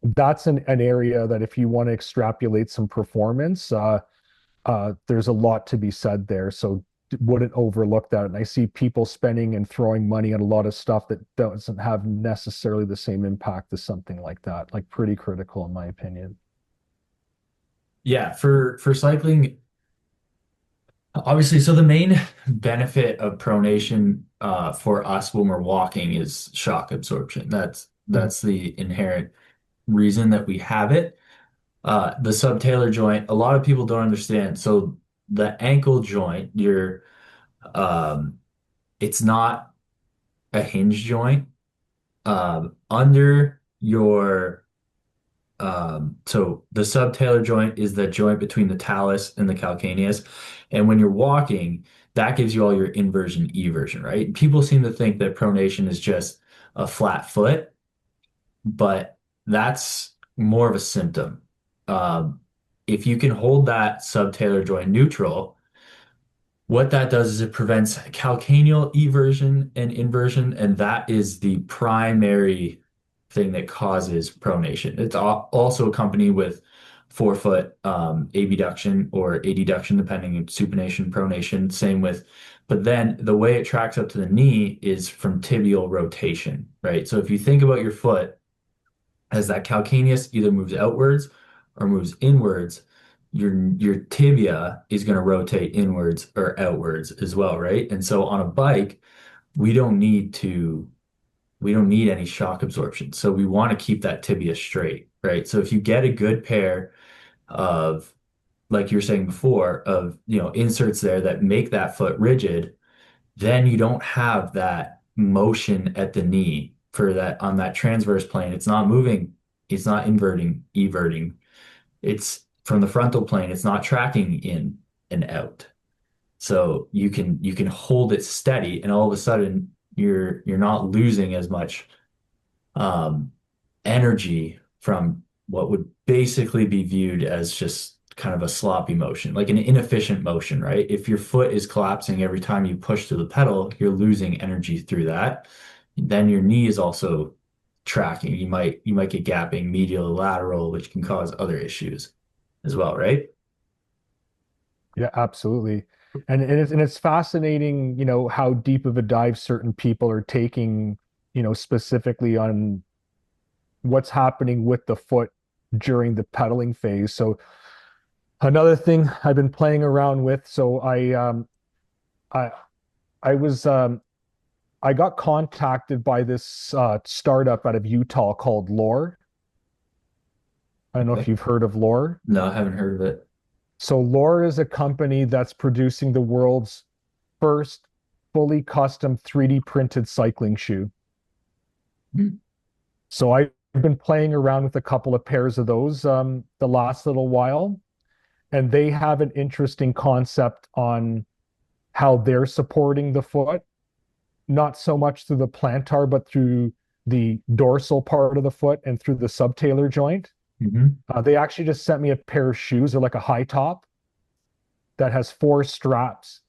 that's an area that if you want to extrapolate some performance, there's a lot to be said there. So wouldn't overlook that. And I see people spending and throwing money on a lot of stuff that doesn't have necessarily the same impact as something like that. Like pretty critical in my opinion. Yeah, for cycling, obviously, so the main benefit of pronation for us when we're walking is shock absorption. That's the inherent reason that we have it. The subtalar joint, a lot of people don't understand. So the ankle joint, it's not a hinge joint. Under your so the subtalar joint is the joint between the talus and the calcaneus. And when you're walking, that gives you all your inversion, eversion, right? People seem to think that pronation is just a flat foot, but that's more of a symptom. If you can hold that subtalar joint neutral, what that does is it prevents calcaneal eversion and inversion, and that is the primary thing that causes pronation. It's also accompanied with forefoot abduction or adduction, depending on supination, pronation. Same with, but then the way it tracks up to the knee is from tibial rotation, right? So if you think about your foot as that calcaneus either moves outwards or moves inwards, your tibia is going to rotate inwards or outwards as well, right? And so on a bike, we don't need any shock absorption. So we want to keep that tibia straight, right? So if you get a good pair of, like you were saying before, of, inserts there that make that foot rigid, then you don't have that motion at the knee for that on that transverse plane. It's not moving, it's not inverting, everting. It's from the frontal plane, it's not tracking in and out. So you can hold it steady, and all of a sudden you're not losing as much energy from what would basically be viewed as just kind of a sloppy motion, like an inefficient motion, right? If your foot is collapsing every time you push to the pedal, you're losing energy through that. Then your knee is also tracking. You might get gapping medial lateral, which can cause other issues as well, right? Yeah, absolutely. And it's fascinating, how deep of a dive certain people are taking, specifically on what's happening with the foot during the pedaling phase. So another thing I've been playing around with, so I I was I got contacted by this startup out of Utah called Lore. I don't know if Okay. you've heard of Lore. No, I haven't heard of it. So Lore is a company that's producing the world's first fully custom 3D printed cycling shoe. Hmm. So I've been playing around with a couple of pairs of those the last little while, and they have an interesting concept on how they're supporting the foot, not so much through the plantar, but through the dorsal part of the foot and through the subtalar joint. Mhm. They actually just sent me a pair of shoes. They're like a high top that has 4 straps.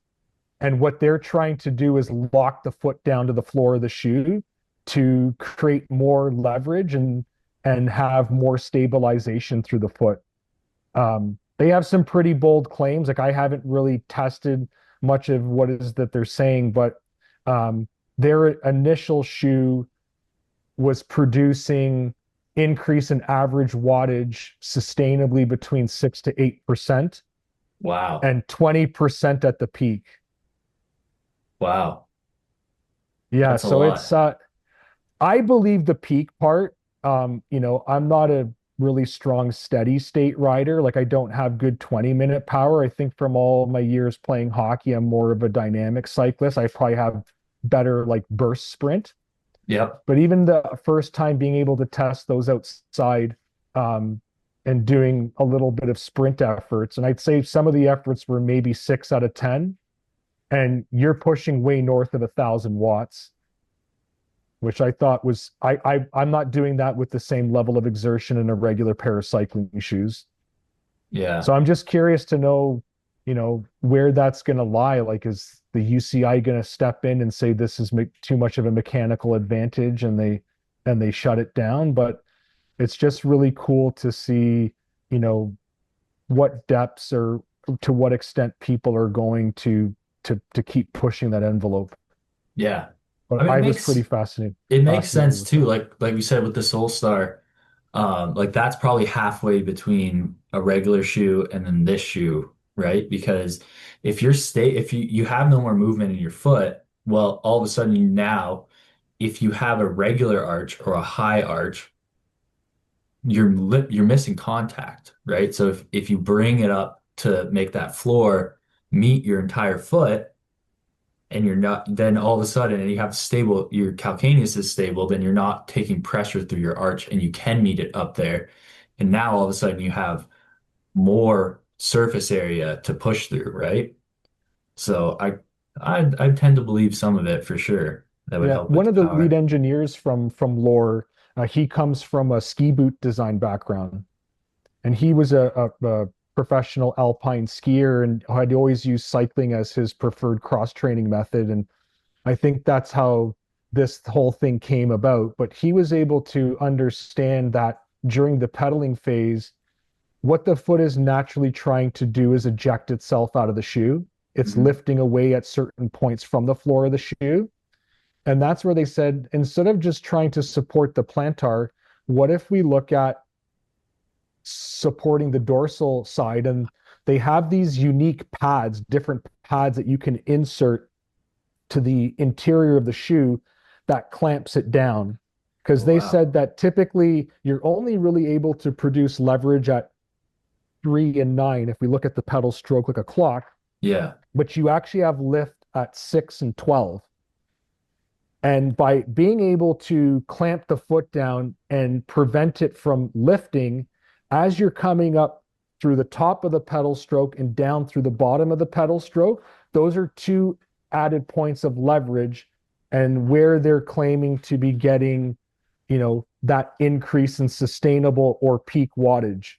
And what they're trying to do is lock the foot down to the floor of the shoe to create more leverage and have more stabilization through the foot. They have some pretty bold claims. Like I haven't really tested much of what is that they're saying, but their initial shoe was producing increase in average wattage sustainably between 6 to 8% Wow. and 20% at the peak. Wow. Yeah, That's a so it's lot. I believe the peak part. I'm not a really strong steady state rider. Like I don't have good 20-minute power. I think from all my years playing hockey, I'm more of a dynamic cyclist. I probably have better like burst sprint. Yep. But even the first time being able to test those outside and doing a little bit of sprint efforts, and I'd say some of the efforts were maybe 6 out of 10, and you're pushing way north of 1,000 watts, which I thought was I'm not doing that with the same level of exertion in a regular pair of cycling shoes. Yeah. So I'm just curious to know, where that's going to lie. Like, is the UCI going to step in and say this is too much of a mechanical advantage, and they shut it down? But it's just really cool to see, what depths or to what extent people are going to to keep pushing that envelope. Yeah. I But mean, I was pretty fascinated. it makes Fascinated sense with too. that. Like we said with the Soul Star, like that's probably halfway between a regular shoe and then this shoe, right? Because if you have no more movement in your foot, well, all of a sudden now, if you have a regular arch or a high arch, you're missing contact, right? So if you bring it up to make that floor meet your entire foot, and you're not, then all of a sudden, and you have stable, your calcaneus is stable, then you're not taking pressure through your arch and you can meet it up there. And now all of a sudden you have more surface area to push through, right? So I tend to believe some of it for sure. That would Yeah, help with one the of the lead power. engineers from Lore, he comes from a ski boot design background, and he was a professional alpine skier and had always used cycling as his preferred cross training method. And I think that's how this whole thing came about. But he was able to understand that during the pedaling phase, what the foot is naturally trying to do is eject itself out of the shoe. It's Mhm. lifting away at certain points from the floor of the shoe. And that's where they said, instead of just trying to support the plantar, what if we look at supporting the dorsal side? And they have these unique pads, different pads that you can insert to the interior of the shoe that clamps it down. Because Oh, they wow. said that typically you're only really able to produce leverage at 3 and 9 if we look at the pedal stroke like a clock, Yeah. but you actually have lift at 6 and 12. And by being able to clamp the foot down and prevent it from lifting as you're coming up through the top of the pedal stroke and down through the bottom of the pedal stroke, those are two added points of leverage and where they're claiming to be getting, that increase in sustainable or peak wattage.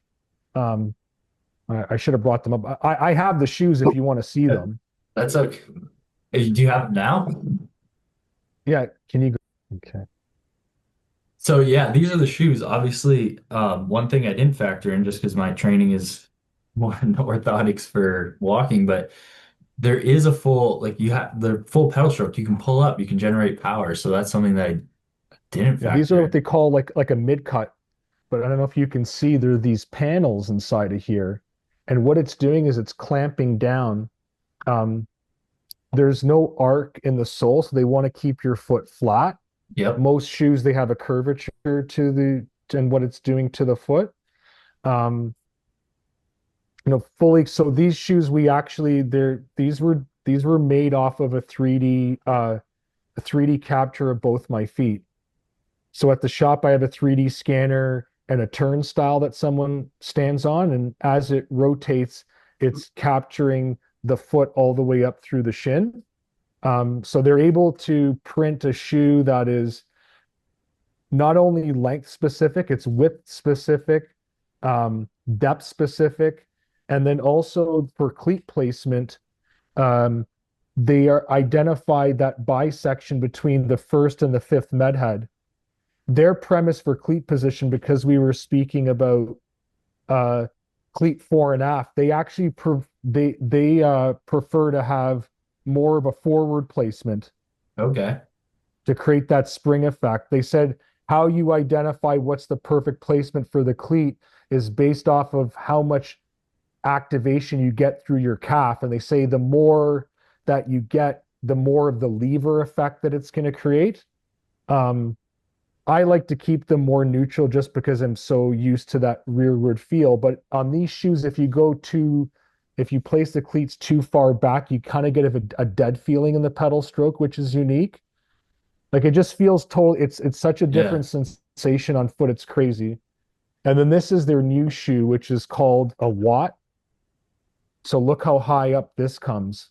Um, I should have brought them up. I have the shoes if you want to see Yeah. them. That's okay. Hey, do you have it now? Yeah, can you go? Okay. So yeah, these are the shoes. Obviously, one thing I didn't factor in just because my training is more in orthotics for walking, but there is a full like you have the full pedal stroke. You can pull up, you can generate power. So that's something that I didn't Yeah, these are factor what in. they call like a mid cut, but I don't know if you can see there are these panels inside of here. And what it's doing is it's clamping down. Um, there's no arc in the sole, so they want to keep your foot flat. Yep. Most shoes they have a curvature and what it's doing to the foot. Um, fully. So these shoes we actually these were made off of a 3D capture of both my feet. So at the shop, I have a 3D scanner and a turnstile that someone stands on, and as it rotates, it's capturing the foot all the way up through the shin. So they're able to print a shoe that is not only length specific, it's width specific, depth specific, and then also for cleat placement, um, they are identified that bisection between the first and the fifth med head. Their premise for cleat position, because we were speaking about uh, cleat fore and aft, they actually prefer to have more of a forward placement Okay. to create that spring effect. They said how you identify what's the perfect placement for the cleat is based off of how much activation you get through your calf. And they say the more that you get, the more of the lever effect that it's going to create. I like to keep them more neutral just because I'm so used to that rearward feel. But on these shoes, if you place the cleats too far back, you kind of get a dead feeling in the pedal stroke, which is unique. Like it just feels total. It's such a Yeah. different sensation on foot. It's crazy. And then this is their new shoe, which is called a Watt. So look how high up this comes.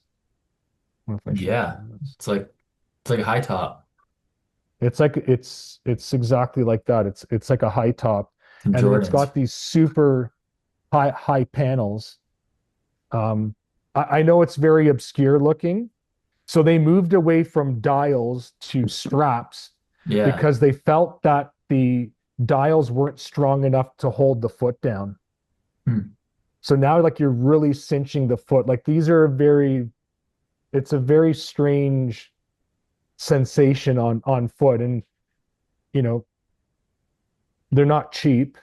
I don't know if I should Yeah. show this. It's like a high top. It's exactly like that. It's like a high top, Some and then it's Jordans. got these super high panels. I know it's very obscure looking, so they moved away from dials to straps Yeah. because they felt that the dials weren't strong enough to hold the foot down. Hmm. So now like you're really cinching the foot. Like these are very it's a very strange sensation on foot, and you know they're not cheap.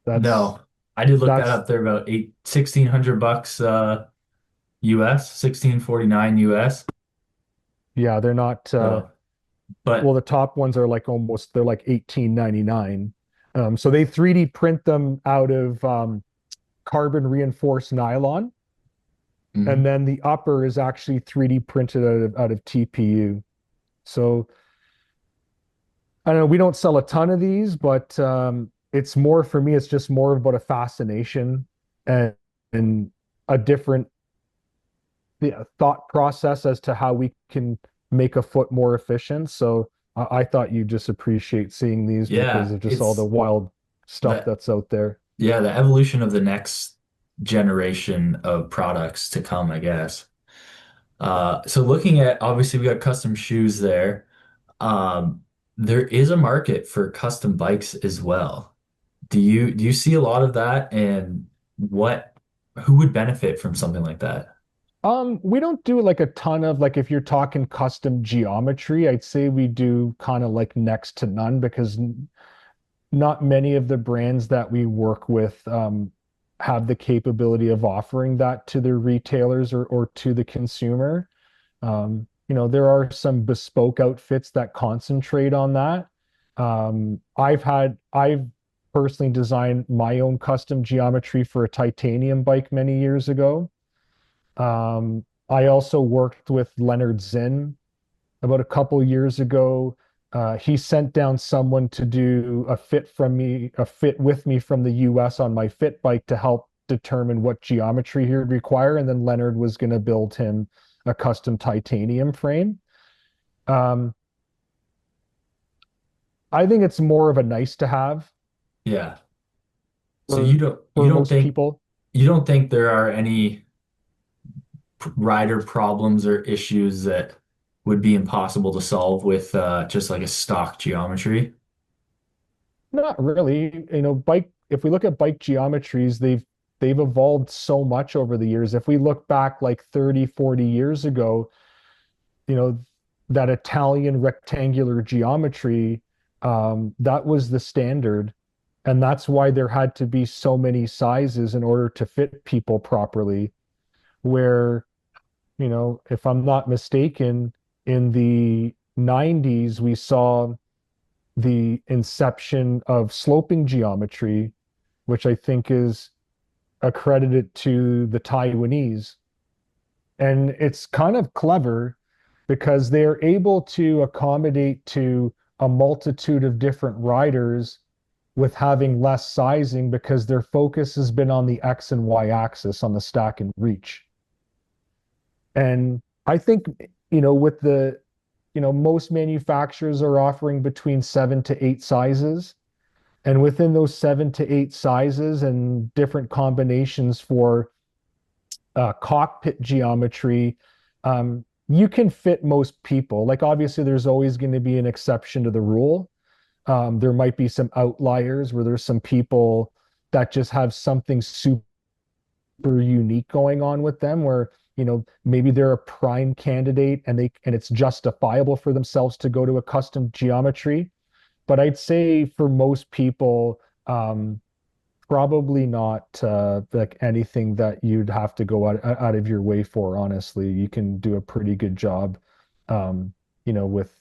That's No, I did look that that's up. They're about 1,600 bucks US, 1649 US. yeah, they're not So, well, but the top ones are like almost they're like 18.99. So they 3D print them out of carbon reinforced nylon, and mhm. then the upper is actually 3D printed out of TPU. So I don't know, we don't sell a ton of these, but it's more for me, it's just more about a fascination and a different thought process as to how we can make a foot more efficient. So I thought you just appreciate seeing these because Yeah, of just all the it's wild stuff that that's out there. yeah, the evolution of the next generation of products to come, I guess. So looking at obviously we got custom shoes there. Um, there is a market for custom bikes as well. Do you see a lot of that and what who would benefit from something like that? We don't do like a ton of like if you're talking custom geometry, I'd say we do kind of like next to none because not many of the brands that we work with have the capability of offering that to their retailers or to the consumer. There are some bespoke outfits that concentrate on that. I've personally designed my own custom geometry for a titanium bike many years ago. I also worked with Leonard Zinn about a couple years ago. He sent down someone to do a fit with me from the US on my fit bike to help determine what geometry he would require. And then Leonard was going to build him a custom titanium frame. Um, I think it's more of a nice to have Yeah. So for you for don't most think people. there are any rider problems or issues that would be impossible to solve with just like a stock geometry? Not really. If we look at bike geometries, they've evolved so much over the years. If we look back like 30, 40 years ago, you know, that Italian rectangular geometry, that was the standard. And that's why there had to be so many sizes in order to fit people properly. Where, if I'm not mistaken, in the 90s, we saw the inception of sloping geometry, which I think is accredited to the Taiwanese. And it's kind of clever because they're able to accommodate to a multitude of different riders with having less sizing because their focus has been on the X and Y axis on the stack and reach. And I think, with most manufacturers are offering between 7 to 8 sizes. And within those 7 to 8 sizes and different combinations for cockpit geometry, you can fit most people. Like, obviously, there's always going to be an exception to the rule. There might be some outliers where there's some people that just have something super unique going on with them where maybe they're a prime candidate and it's justifiable for themselves to go to a custom geometry. But I'd say for most people, probably not like anything that you'd have to go out of your way for. Honestly, you can do a pretty good job, with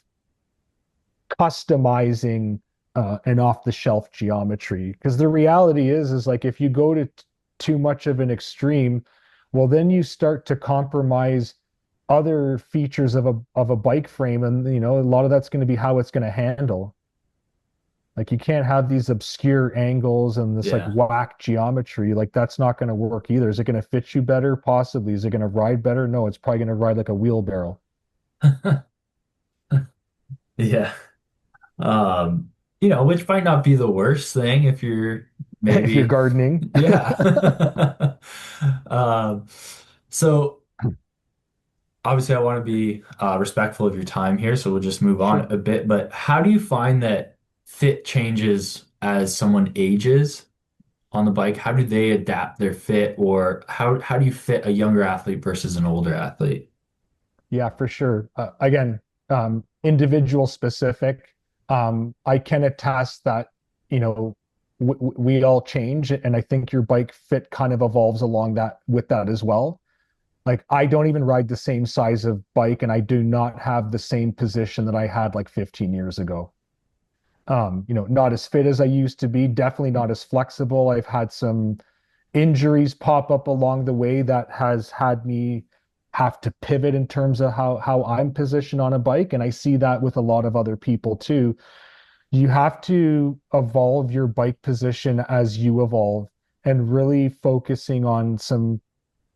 customizing an off-the-shelf geometry. Because the reality is like if you go to too much of an extreme, well, then you start to compromise other features of a bike frame, and a lot of that's going to be how it's going to handle. Like you can't have these obscure angles and this like Yeah. whack geometry. Like that's not going to work either. Is it going to fit you better? Possibly. Is it going to ride better? No, it's probably going to ride like a wheelbarrow. Yeah. Which might not be the worst thing if you're If you're maybe, gardening. yeah. Um, so obviously I want to be respectful of your time here, so we'll just move Sure. on a bit. But how do you find that fit changes as someone ages on the bike? How do they adapt their fit, or how do you fit a younger athlete versus an older athlete? Yeah, for sure. Again, individual specific. I can attest that, you know, we all change, and I think your bike fit kind of evolves along that with that as well. Like I don't even ride the same size of bike, and I do not have the same position that I had like 15 years ago. Not as fit as I used to be, definitely not as flexible. I've had some injuries pop up along the way that has had me have to pivot in terms of how I'm positioned on a bike. And I see that with a lot of other people too. You have to evolve your bike position as you evolve and really focusing on some,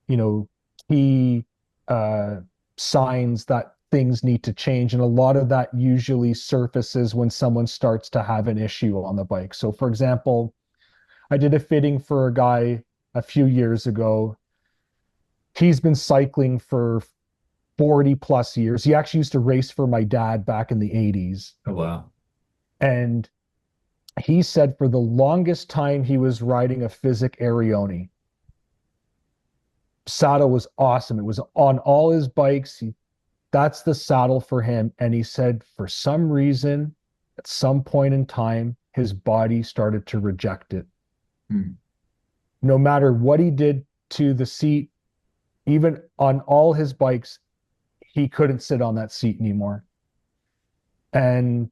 you know, key uh, signs that things need to change. And a lot of that usually surfaces when someone starts to have an issue on the bike. So, for example, I did a fitting for a guy a few years ago. He's been cycling for 40 plus years. He actually used to race for my dad back in the 80s. Oh, wow. And he said for the longest time he was riding a Physic Arione. Saddle was awesome. It was on all his bikes. That's the saddle for him. And he said for some reason, at some point in time, his body started to reject it. Hmm. No matter what he did to the seat, even on all his bikes, he couldn't sit on that seat anymore. And,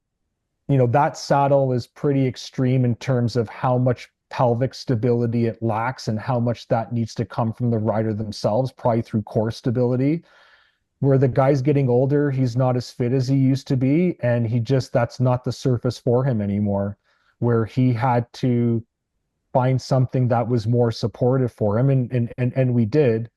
that saddle is pretty extreme in terms of how much pelvic stability it lacks and how much that needs to come from the rider themselves, probably through core stability. Where the guy's getting older, he's not as fit as he used to be. And that's not the surface for him anymore, where he had to find something that was more supportive for him. And we did.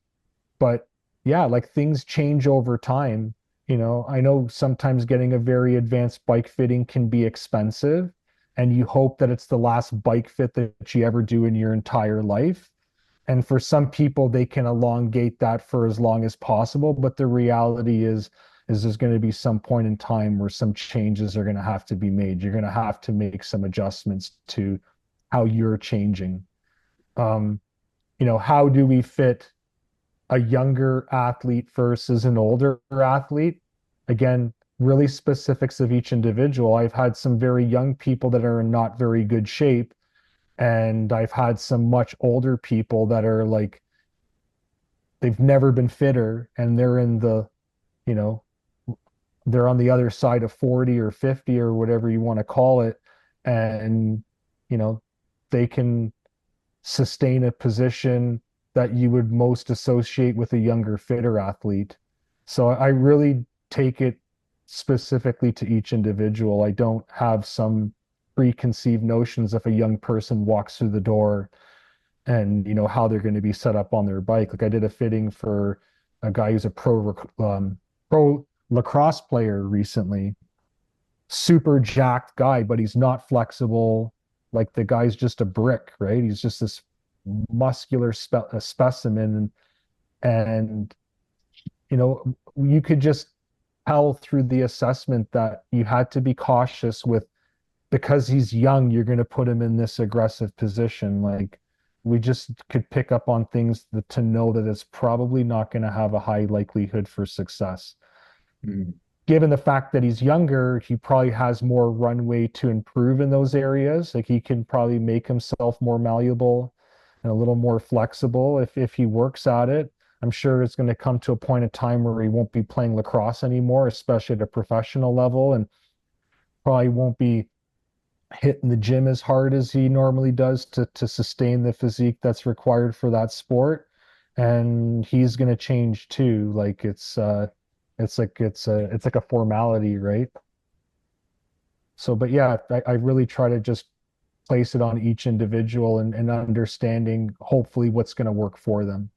But yeah, like things change over time. I know sometimes getting a very advanced bike fitting can be expensive, and you hope that it's the last bike fit that you ever do in your entire life. And for some people, they can elongate that for as long as possible. But the reality is there's going to be some point in time where some changes are going to have to be made. You're going to have to make some adjustments to how you're changing. How do we fit a younger athlete versus an older athlete? Again, really specifics of each individual. I've had some very young people that are in not very good shape, and I've had some much older people that are like, they've never been fitter, and you know, they're on the other side of 40 or 50 or whatever you want to call it. And, they can sustain a position that you would most associate with a younger, fitter athlete. So I really take it specifically to each individual. I don't have some preconceived notions if a young person walks through the door and how they're going to be set up on their bike. Like I did a fitting for a guy who's a pro lacrosse player recently. Super jacked guy, but he's not flexible. Like the guy's just a brick, right? He's just this muscular specimen, and you could just tell through the assessment that you had to be cautious with, because he's young, you're going to put him in this aggressive position. Like we just could pick up on things to know that it's probably not going to have a high likelihood for success. Hmm. Given the fact that he's younger, he probably has more runway to improve in those areas. Like he can probably make himself more malleable and a little more flexible if he works at it. I'm sure it's going to come to a point in time where he won't be playing lacrosse anymore, especially at a professional level, and probably won't be hitting the gym as hard as he normally does to sustain the physique that's required for that sport. And he's going to change too. Like it's like a formality, right? So, but yeah, I really try to just place it on each individual and understanding hopefully what's going to work for them.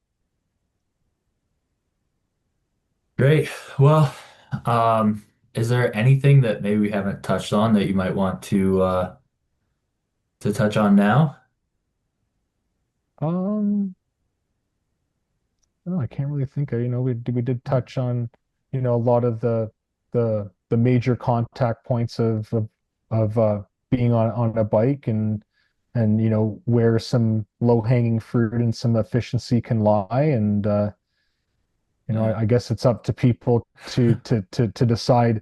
Great. Well, is there anything that maybe we haven't touched on that you might want to touch on now? Um, no, I can't really think of, we did touch on, a lot of the major contact points of being on a bike, and where some low-hanging fruit and some efficiency can lie. And You know, I guess it's up to people to decide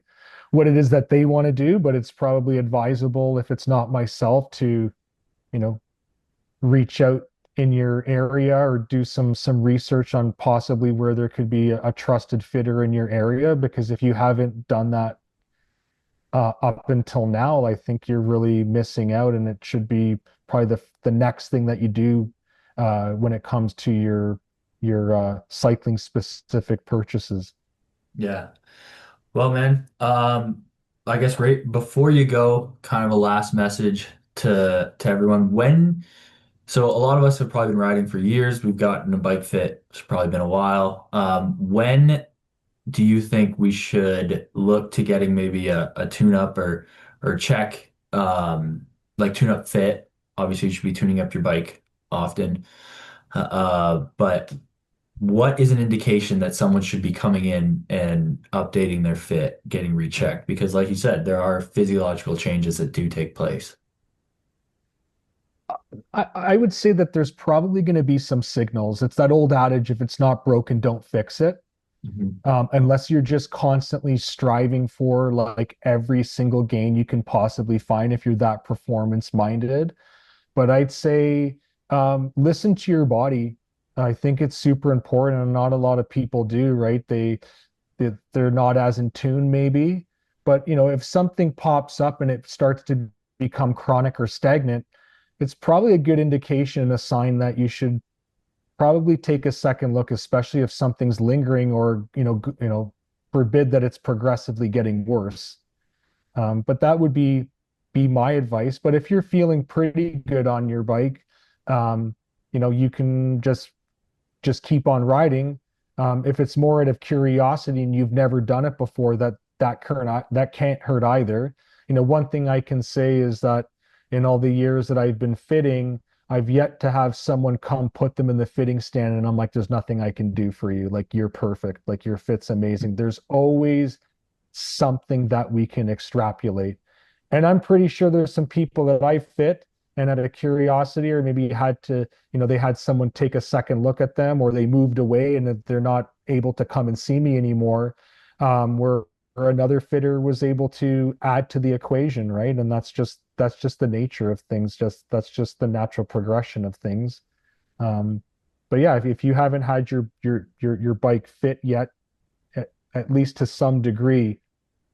what it is that they want to do, but it's probably advisable if it's not myself to, you know, reach out in your area or do some research on possibly where there could be a trusted fitter in your area, because if you haven't done that up until now, I think you're really missing out, and it should be probably the next thing that you do when it comes to your cycling specific purchases. Yeah. Well, man, I guess right before you go, kind of a last message to everyone. So a lot of us have probably been riding for years. We've gotten a bike fit. It's probably been a while. When do you think we should look to getting maybe a tune up or check like tune up fit? Obviously, you should be tuning up your bike often. But what is an indication that someone should be coming in and updating their fit, getting rechecked? Because like you said, there are physiological changes that do take place. I would say that there's probably going to be some signals. It's that old adage, if it's not broken, don't fix it. Mhm. Unless you're just constantly striving for like every single gain you can possibly find if you're that performance minded. But I'd say listen to your body. I think it's super important, and not a lot of people do, right? They're not as in tune maybe. But you know, if something pops up and it starts to become chronic or stagnant, it's probably a good indication, a sign that you should probably take a second look, especially if something's lingering or forbid that it's progressively getting worse. But that would be my advice. But if you're feeling pretty good on your bike, you can just keep on riding. If it's more out of curiosity and you've never done it before, that can't hurt either. You know, one thing I can say is that in all the years that I've been fitting, I've yet to have someone come put them in the fitting stand and I'm like, there's nothing I can do for you. Like, you're perfect. Like, your fit's amazing. There's always something that we can extrapolate. And I'm pretty sure there's some people that I fit and out of curiosity, or maybe they had someone take a second look at them, or they moved away and that they're not able to come and see me anymore. Where another fitter was able to add to the equation, right? And that's just the nature of things. That's just the natural progression of things. But yeah, if you haven't had your bike fit yet, at least to some degree,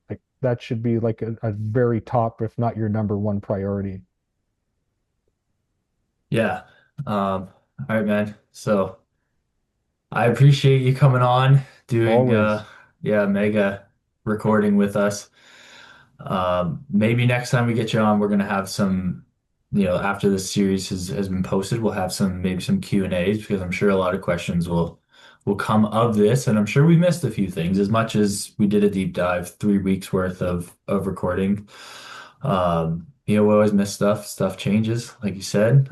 like that should be like a very top, if not your number one priority. Yeah. All right, man. So I appreciate you coming on, doing Always. yeah, mega recording with us. Maybe next time we get you on, we're gonna have some, after this series has been posted, we'll have maybe some Q&As, because I'm sure a lot of questions will come of this, and I'm sure we missed a few things. As much as we did a deep dive, 3 weeks worth of recording. We always miss stuff. Stuff changes, like you said.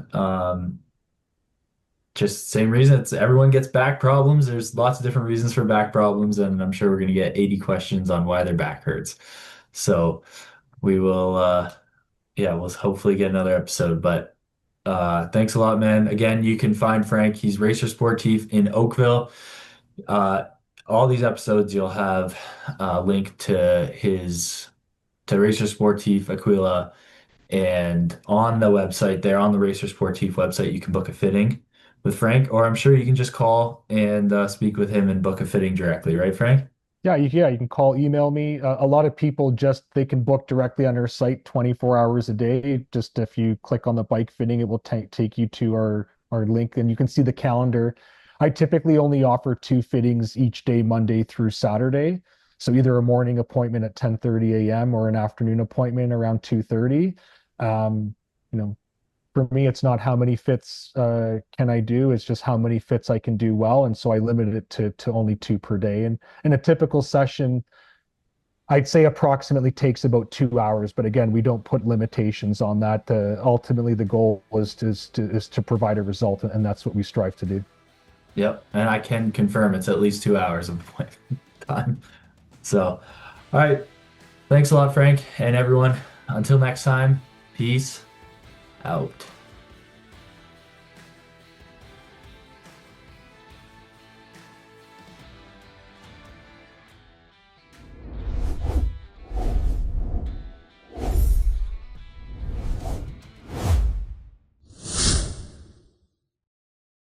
Just same reason. Everyone gets back problems. There's lots of different reasons for back problems, and I'm sure we're gonna get 80 questions on why their back hurts. So we will yeah, we'll hopefully get another episode. But thanks a lot, man. Again, you can find Frank. He's Racer Sportif in Oakville. Uh, all these episodes, you'll have a link to Racer Sportif Aquila, and on the website there, on the Racer Sportif website, you can book a fitting with Frank, or I'm sure you can just call and speak with him and book a fitting directly, right, Frank? Yeah, you can call, email me. A lot of people they can book directly on our site 24 hours a day. Just if you click on the bike fitting, it will take you to our link, and you can see the calendar. I typically only offer 2 fittings each day, Monday through Saturday. So either a morning appointment at 10:30 a.m. or an afternoon appointment around 2:30. Um, you know, for me, it's not how many fits can I do, it's just how many fits I can do well. And so I limited it to only 2 per day. And in a typical session, I'd say approximately takes about 2 hours. But again, we don't put limitations on that. Ultimately, the goal is to provide a result, and that's what we strive to do. Yep, and I can confirm it's at least 2 hours of appointment time. So, all right. Thanks a lot, Frank, and everyone. Until next time, peace out.